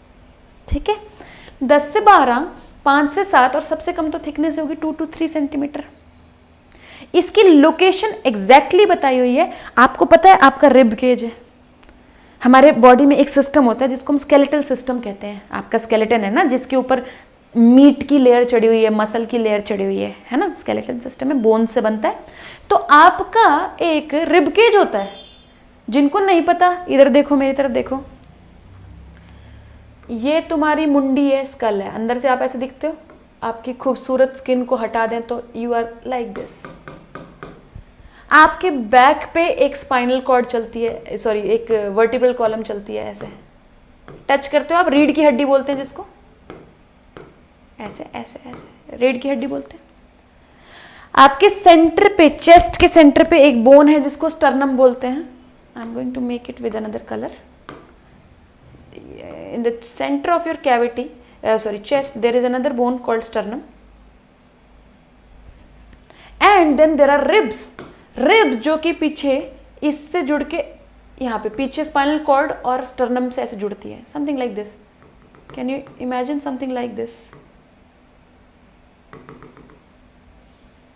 ठीक है. 10 से 12, 5 से 7, और सबसे कम तो थिकनेस होगी 2 to 3 सेंटीमीटर. इसकी लोकेशन एग्जैक्टली बताई हुई है. आपको पता है आपका रिब केज है. हमारे बॉडी में एक सिस्टम होता है जिसको हम स्केलेटल सिस्टम कहते हैं. आपका स्केलेटन है ना, जिसके ऊपर मीट की लेयर चढ़ी हुई है, मसल की लेयर चढ़ी हुई है ना. स्केलेटन सिस्टम है, बोन से बनता है. तो आपका एक रिब केज होता है. जिनको नहीं पता, इधर देखो, मेरी तरफ देखो. ये तुम्हारी मुंडी है, स्कल है. अंदर से आप ऐसे दिखते हो. आपकी खूबसूरत स्किन को हटा दें तो यू आर लाइक दिस. आपके बैक पे एक स्पाइनल कॉर्ड चलती है, सॉरी एक वर्टिब्रल कॉलम चलती है. ऐसे टच करते हो आप, रीढ़ की हड्डी बोलते हैं जिसको. ऐसे ऐसे ऐसे रीढ़ की हड्डी बोलते हैं. आपके सेंटर पे, चेस्ट के सेंटर पे एक बोन है जिसको स्टर्नम बोलते हैं. I am going to make it with another colour. in the center of your cavity, chest, there is another bone called sternum. And then there are ribs. Ribs जो कि पीछे इससे जुड़ के यहाँ पे पीछे स्पाइनल कॉर्ड और स्टर्नम से ऐसे जुड़ती है. Something like this. Can you imagine something like this?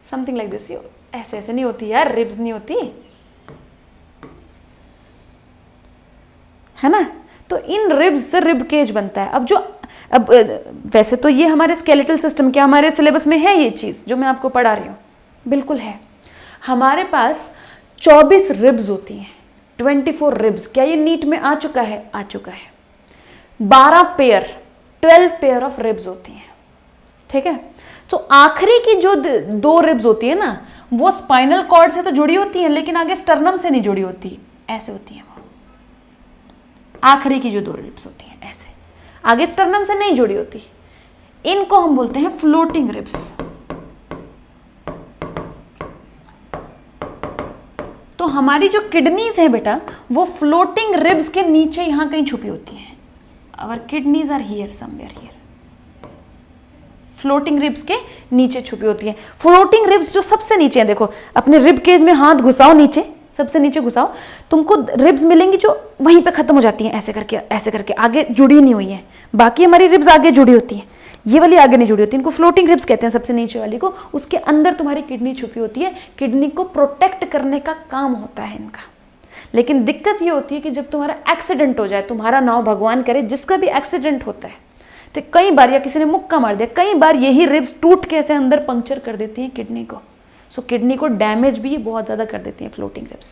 Something like this. ऐसे ऐसे नहीं होती यार, रिब्स नहीं होती है ना. तो इन रिब्स से रिब केज बनता है. अब वैसे तो ये हमारे स्केलेटल सिस्टम, क्या हमारे सिलेबस में है ये चीज़ जो मैं आपको पढ़ा रही हूँ? बिल्कुल है. हमारे पास 24 रिब्स होती हैं, 24 रिब्स. क्या ये नीट में आ चुका है? आ चुका है. 12 पेयर, 12 पेयर ऑफ रिब्स होती हैं. ठीक है. तो आखिरी की जो 2 रिब्स होती है ना, वो स्पाइनल कॉर्ड से तो जुड़ी होती हैं, लेकिन आगे स्टर्नम से नहीं जुड़ी होती. ऐसे होती हैं वो. आखिरी की जो 2 रिब्स होती हैं ऐसे, आगे स्टर्नम से नहीं जुड़ी होती. इनको हम बोलते हैं फ्लोटिंग रिब्स. तो हमारी जो किडनीज है बेटा, वो फ्लोटिंग रिब्स के नीचे यहां कहीं छुपी होती हैं. Our kidneys are here, somewhere here. Floating ribs के नीचे छुपी होती हैं. फ्लोटिंग रिब्स जो सबसे नीचे हैं, देखो अपने रिब केज में हाथ घुसाओ, नीचे सबसे नीचे घुसाओ, तुमको रिब्स मिलेंगी जो वहीं पे खत्म हो जाती हैं. ऐसे करके आगे जुड़ी नहीं हुई हैं. बाकी हमारी रिब्स आगे जुड़ी होती हैं, ये वाली आगे नहीं जुड़ी होती. इनको फ्लोटिंग रिब्स कहते हैं, सबसे नीचे वाली को. उसके अंदर तुम्हारी किडनी छुपी होती है. किडनी को प्रोटेक्ट करने का काम होता है इनका. लेकिन दिक्कत ये होती है कि जब तुम्हारा एक्सीडेंट हो जाए, तुम्हारा नाम भगवान करे, जिसका भी एक्सीडेंट होता है, तो कई बार, या किसी ने मुक्का मार दिया, कई बार यही रिब्स टूट के ऐसे अंदर पंक्चर कर देती हैं किडनी को. सो किडनी को डैमेज भी बहुत ज़्यादा कर देती हैं फ्लोटिंग रिब्स.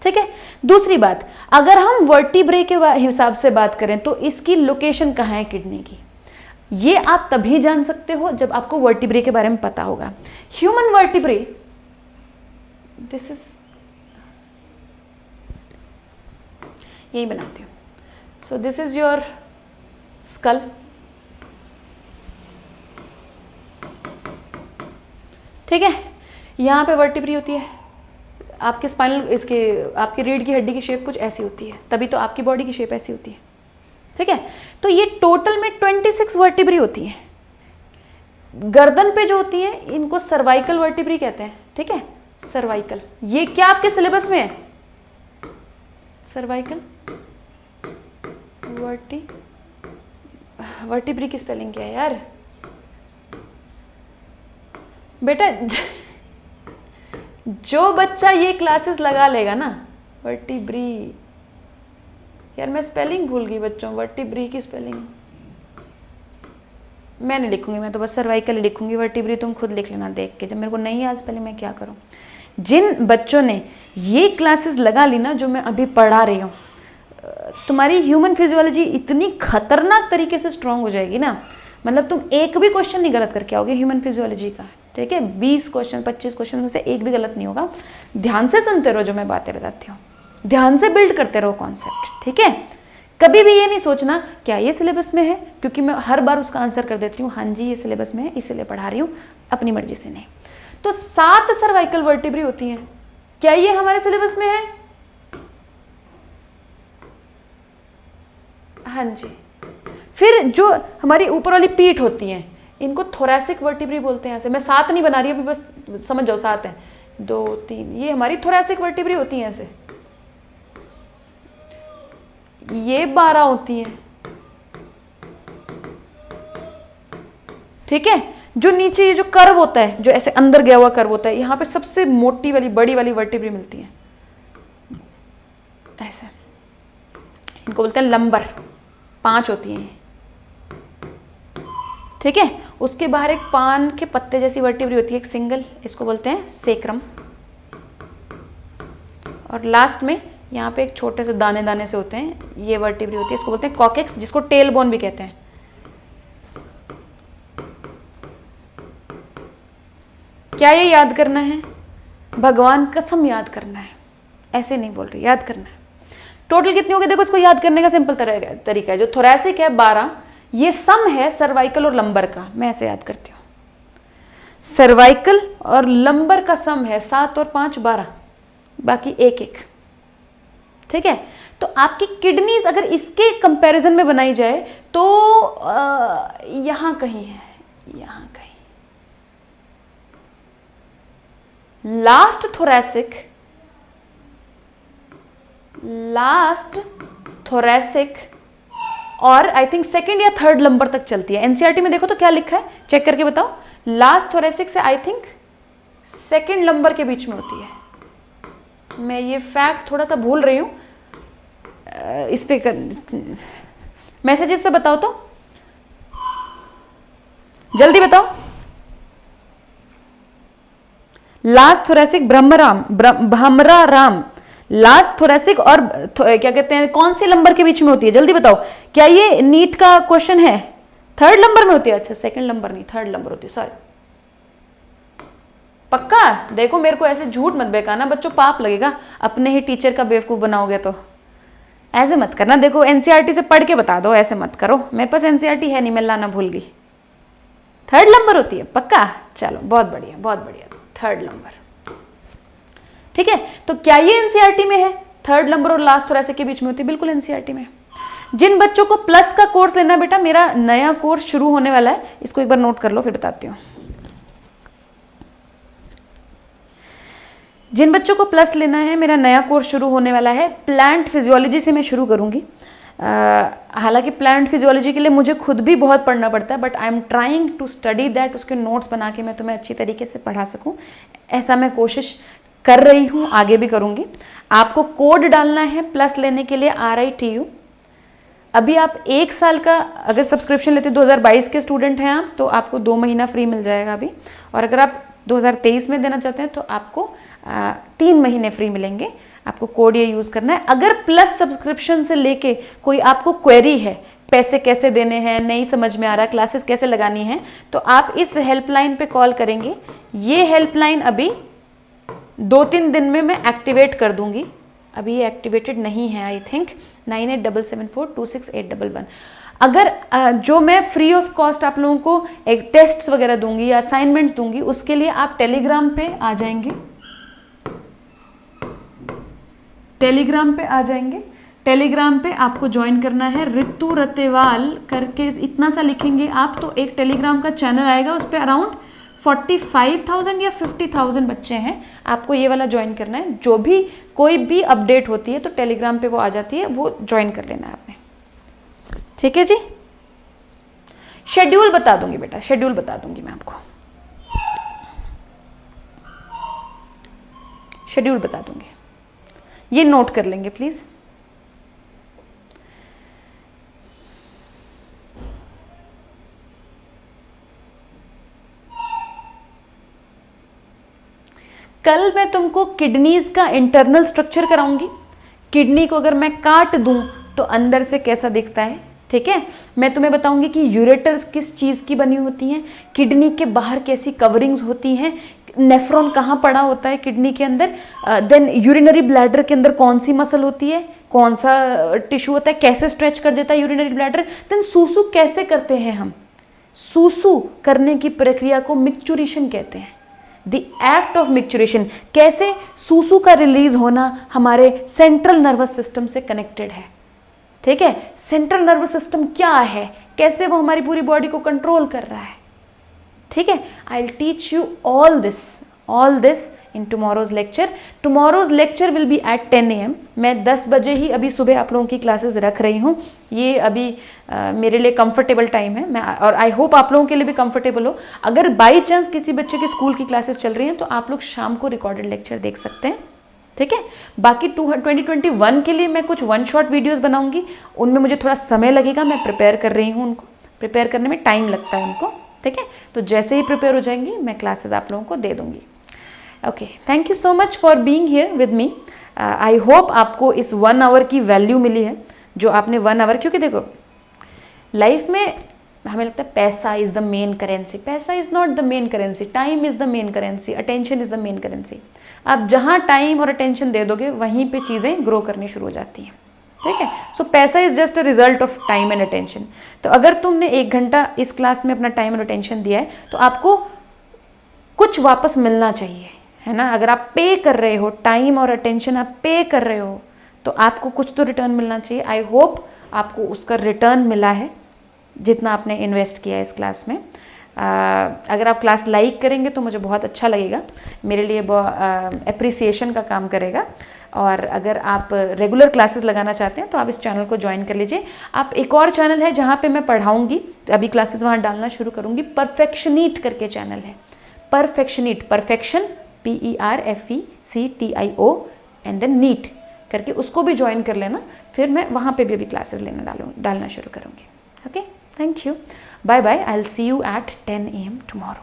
ठीक है. दूसरी बात, अगर हम वर्टिब्रे के हिसाब से बात करें तो इसकी लोकेशन कहाँ है किडनी की? ये आप तभी जान सकते हो जब आपको वर्टिब्रे के बारे में पता होगा। ह्यूमन वर्टिब्रे, दिस इज, यही बनाती हूँ। So this is your skull, ठीक है। यहाँ पे वर्टिब्री होती है, आपके स्पाइनल, इसके आपकी रीढ़ की हड्डी की शेप कुछ ऐसी होती है, तभी तो आपकी बॉडी की शेप ऐसी होती है, ठीक है। तो ये टोटल में 26 वर्टिब्री होती है। गर्दन पे जो होती है इनको सर्वाइकल वर्टिब्री कहते हैं, ठीक है, सर्वाइकल। ये क्या आपके सिलेबस में है? सर्वाइकल वर्टिब्री की स्पेलिंग क्या है यार बेटा? जो बच्चा ये क्लासेस लगा लेगा ना, वर्टिब्री, यार मैं स्पेलिंग भूल गई बच्चों, वर्टिब्री की स्पेलिंग मैं नहीं लिखूंगी, मैं तो बस सर्वाइकल ही लिखूंगी, वर्टिब्री तुम खुद लिख लेना देख के, जब मेरे को नहीं याद स्पेलिंग मैं क्या करूं। जिन बच्चों ने ये क्लासेस लगा ली ना जो मैं अभी पढ़ा रही हूँ, तुम्हारी ह्यूमन फिजियोलॉजी इतनी खतरनाक तरीके से स्ट्रांग हो जाएगी ना, मतलब तुम एक भी क्वेश्चन नहीं गलत करके आओगे ह्यूमन फिजियोलॉजी का, ठीक है। 20 क्वेश्चन 25 क्वेश्चन में से एक भी गलत नहीं होगा। ध्यान से सुनते रहो जो मैं बातें बताती हूँ, ध्यान से बिल्ड करते रहो कॉन्सेप्ट, ठीक है। कभी भी ये नहीं सोचना क्या ये सिलेबस में है, क्योंकि मैं हर बार उसका आंसर कर देती हूँ, हाँ जी ये सिलेबस में है इसीलिए पढ़ा रही हूँ, अपनी मर्जी से नहीं। तो 7 सर्वाइकल वर्टिब्री होती हैं, क्या ये हमारे सिलेबस में है? हाँ जी। फिर जो हमारी ऊपर वाली पीठ होती है इनको थोरैसिक वर्टिब्री बोलते हैं। ऐसे मैं 7 नहीं बना रही अभी, बस समझ जाओ 7 है, 2 3, ये हमारी थोरैसिक वर्टिब्री होती हैं ऐसे। ये 12 होती हैं, ठीक है। जो नीचे ये जो कर्व होता है, जो ऐसे अंदर गया हुआ कर्व होता है, यहाँ पे सबसे मोटी वाली बड़ी वाली वर्टिब्री मिलती है ऐसे, इनको बोलते हैं लंबर, 5 होती हैं, ठीक है। उसके बाहर एक पान के पत्ते जैसी वर्टिब्री होती है, एक सिंगल, इसको बोलते हैं सेक्रम। और लास्ट में यहाँ पे एक छोटे से दाने दाने से होते हैं, ये वर्टिब्री होती है, इसको बोलते हैं कॉकेक्स, जिसको टेल बोन भी कहते हैं। क्या ये याद करना है? भगवान कसम याद करना है, ऐसे नहीं बोल रही, याद करना है। टोटल कितनी होगी देखो, इसको याद करने का सिंपल तरीका है, जो थोरैसिक है 12, ये सम है सर्वाइकल और लंबर का, मैं ऐसे याद करती हूँ। सर्वाइकल और लंबर का सम है 7 और 5 12, बाकी 1 1, ठीक है। तो आपकी किडनीज अगर इसके कंपैरिजन में बनाई जाए तो यहां कहीं है, यहां कहीं। लास्ट थोरैसिक और आई थिंक सेकंड या थर्ड लंबर तक चलती है। एनसीईआरटी में देखो तो क्या लिखा है, चेक करके बताओ। लास्ट थोरैसिक से आई थिंक सेकंड लंबर के बीच में होती है। मैं ये फैक्ट थोड़ा सा भूल रही हूँ, इस पे मैसेजेस पे बताओ तो, जल्दी बताओ। लास्ट थोरैसिक भ्रमराराम, लास्ट थोरैसिक और क्या कहते हैं, कौन से नंबर के बीच में होती है, जल्दी बताओ। क्या ये नीट का क्वेश्चन है? थर्ड नंबर में होती है? अच्छा सेकंड नंबर नहीं, थर्ड नंबर होती है, सॉरी। पक्का? देखो मेरे को ऐसे झूठ मत बेकाना बच्चों, पाप लगेगा, अपने ही टीचर का बेवकूफ बनाओगे तो। ऐसे मत करना, देखो एनसीईआरटी से पढ़ के बता दो, ऐसे मत करो। मेरे पास एनसीईआरटी है नहीं, मैं लाना भूल गई। थर्ड नंबर होती है पक्का? चलो बहुत बढ़िया बहुत बढ़िया, थर्ड नंबर, ठीक है। तो क्या ये एनसीईआरटी में है? थर्ड नंबर और लास्ट थोरैसिक के बीच में होती है, बिल्कुल एनसीईआरटी में। जिन बच्चों को प्लस का कोर्स लेना है बेटा, मेरा नया कोर्स शुरू होने वाला है, इसको एक बार नोट कर लो फिर बताती हूँ। जिन बच्चों को प्लस लेना है, मेरा नया कोर्स शुरू होने वाला है, प्लांट फिजियोलॉजी से मैं शुरू करूँगी। हालांकि प्लांट फिजियोलॉजी के लिए मुझे खुद भी बहुत पढ़ना पड़ता है, but I am trying to study that, उसके नोट्स बना के मैं तुम्हें अच्छी तरीके से पढ़ा सकूँ, ऐसा मैं कोशिश कर रही हूँ, आगे भी करूँगी। आपको कोड डालना है प्लस लेने के लिए, RITU। अभी आप 1 साल का अगर सब्सक्रिप्शन लेते 2022 के स्टूडेंट हैं आप, तो आपको 2 महीना फ्री मिल जाएगा अभी, और अगर आप 2023 में देना चाहते हैं तो आपको 3 महीने फ्री मिलेंगे। आपको कोड ये यूज़ करना है। अगर प्लस सब्सक्रिप्शन से लेके कोई आपको क्वेरी है, पैसे कैसे देने हैं, नहीं समझ में आ रहा, क्लासेस कैसे लगानी है, तो आप इस हेल्पलाइन पे कॉल करेंगे। ये हेल्पलाइन अभी 2-3 दिन में मैं एक्टिवेट कर दूंगी। अभी ये एक्टिवेटेड नहीं है आई थिंक। 9877426811। अगर जो मैं फ्री ऑफ कॉस्ट आप लोगों को एक टेस्ट्स वगैरह दूंगी या असाइनमेंट्स दूंगी, उसके लिए आप टेलीग्राम पे आ जाएंगे। टेलीग्राम पे आ जाएंगे। टेलीग्राम पे आपको ज्वाइन करना है, रितु रतेवाल करके इतना सा लिखेंगे आप, तो एक टेलीग्राम का चैनल आएगा, उस पर अराउंड 45,000 या 50,000 बच्चे हैं। आपको ये वाला ज्वाइन करना है। जो भी कोई भी अपडेट होती है तो टेलीग्राम पे वो आ जाती है, वो ज्वाइन कर लेना है आपने। ठीक है जी। शेड्यूल बता दूंगी बेटा, शेड्यूल बता दूंगी मैं आपको, शेड्यूल बता दूंगी। ये नोट कर लेंगे प्लीज। कल मैं तुमको किडनीज का इंटरनल स्ट्रक्चर कराऊंगी। किडनी को अगर मैं काट दूं तो अंदर से कैसा दिखता है, ठीक है। मैं तुम्हें बताऊंगी कि यूरेटर्स किस चीज़ की बनी होती हैं, किडनी के बाहर कैसी कवरिंग्स होती हैं, नेफ्रॉन कहाँ पड़ा होता है किडनी के अंदर, देन यूरिनरी ब्लैडर के अंदर कौन सी मसल होती है, कौन सा टिश्यू होता है, कैसे स्ट्रेच कर देता है यूरिनरी ब्लैडर, देन सूसू कैसे करते हैं हम। सूसू करने की प्रक्रिया को मिक्चुरेशन कहते हैं। द एक्ट ऑफ मिक्चुरेशन, कैसे सूसू का रिलीज होना हमारे सेंट्रल नर्वस सिस्टम से कनेक्टेड है, ठीक है। सेंट्रल नर्वस सिस्टम क्या है, कैसे वो हमारी पूरी बॉडी को कंट्रोल कर रहा है, ठीक है। I will teach you all this in tomorrow's lecture. Tomorrow's lecture will be at 10 AM। मैं 10 बजे ही अभी सुबह आप लोगों की क्लासेस रख रही हूँ। ये अभी मेरे लिए कंफर्टेबल टाइम है, मैं और आई होप आप लोगों के लिए भी कंफर्टेबल हो। अगर बाई चांस किसी बच्चे की स्कूल की क्लासेस चल रही हैं तो आप लोग शाम को रिकॉर्डेड लेक्चर देख सकते हैं, ठीक है। बाकी 2021 के लिए मैं कुछ 1 शॉट वीडियोस बनाऊंगी, उनमें मुझे थोड़ा समय लगेगा, मैं प्रिपेयर कर रही हूँ, उनको प्रिपेयर करने में टाइम लगता है उनको, ठीक है। तो जैसे ही प्रिपेयर हो जाएंगी मैं क्लासेस आप लोगों को दे दूंगी। Okay, thank you so much for being here with me. I hope आपको इस 1 आवर की वैल्यू मिली है, जो आपने 1 आवर, क्योंकि देखो लाइफ में हमें लगता है पैसा इज़ द मेन करेंसी। पैसा is not the main currency, time is the main currency, attention is the main currency. आप जहाँ टाइम और अटेंशन दे दोगे वहीं पे चीज़ें ग्रो करनी शुरू हो जाती हैं, ठीक है। सो पैसा is just a result of time and attention. तो अगर तुमने 1 घंटा इस क्लास में अपना टाइम और अटेंशन दिया है तो आपको कुछ वापस मिलना चाहिए, है ना। अगर आप पे कर रहे हो, टाइम और अटेंशन आप पे कर रहे हो, तो आपको कुछ तो रिटर्न मिलना चाहिए। आई होप आपको उसका रिटर्न मिला है जितना आपने इन्वेस्ट किया है इस क्लास में। अगर आप क्लास लाइक करेंगे तो मुझे बहुत अच्छा लगेगा, मेरे लिए एप्रिसिएशन का काम करेगा। और अगर आप रेगुलर क्लासेस लगाना चाहते हैं तो आप इस चैनल को ज्वाइन कर लीजिए। आप एक और चैनल है जहाँ पे मैं पढ़ाऊँगी, अभी क्लासेस वहाँ डालना शुरू करूँगी। परफेक्शनीट करके चैनल है, perfection NEET, perfection PERFECTIO and then NEET करके, उसको भी ज्वाइन कर लेना। फिर मैं वहाँ पे भी अभी क्लासेस डालना शुरू करूँगी। Okay, thank you, bye bye, I will see you at 10 AM tomorrow.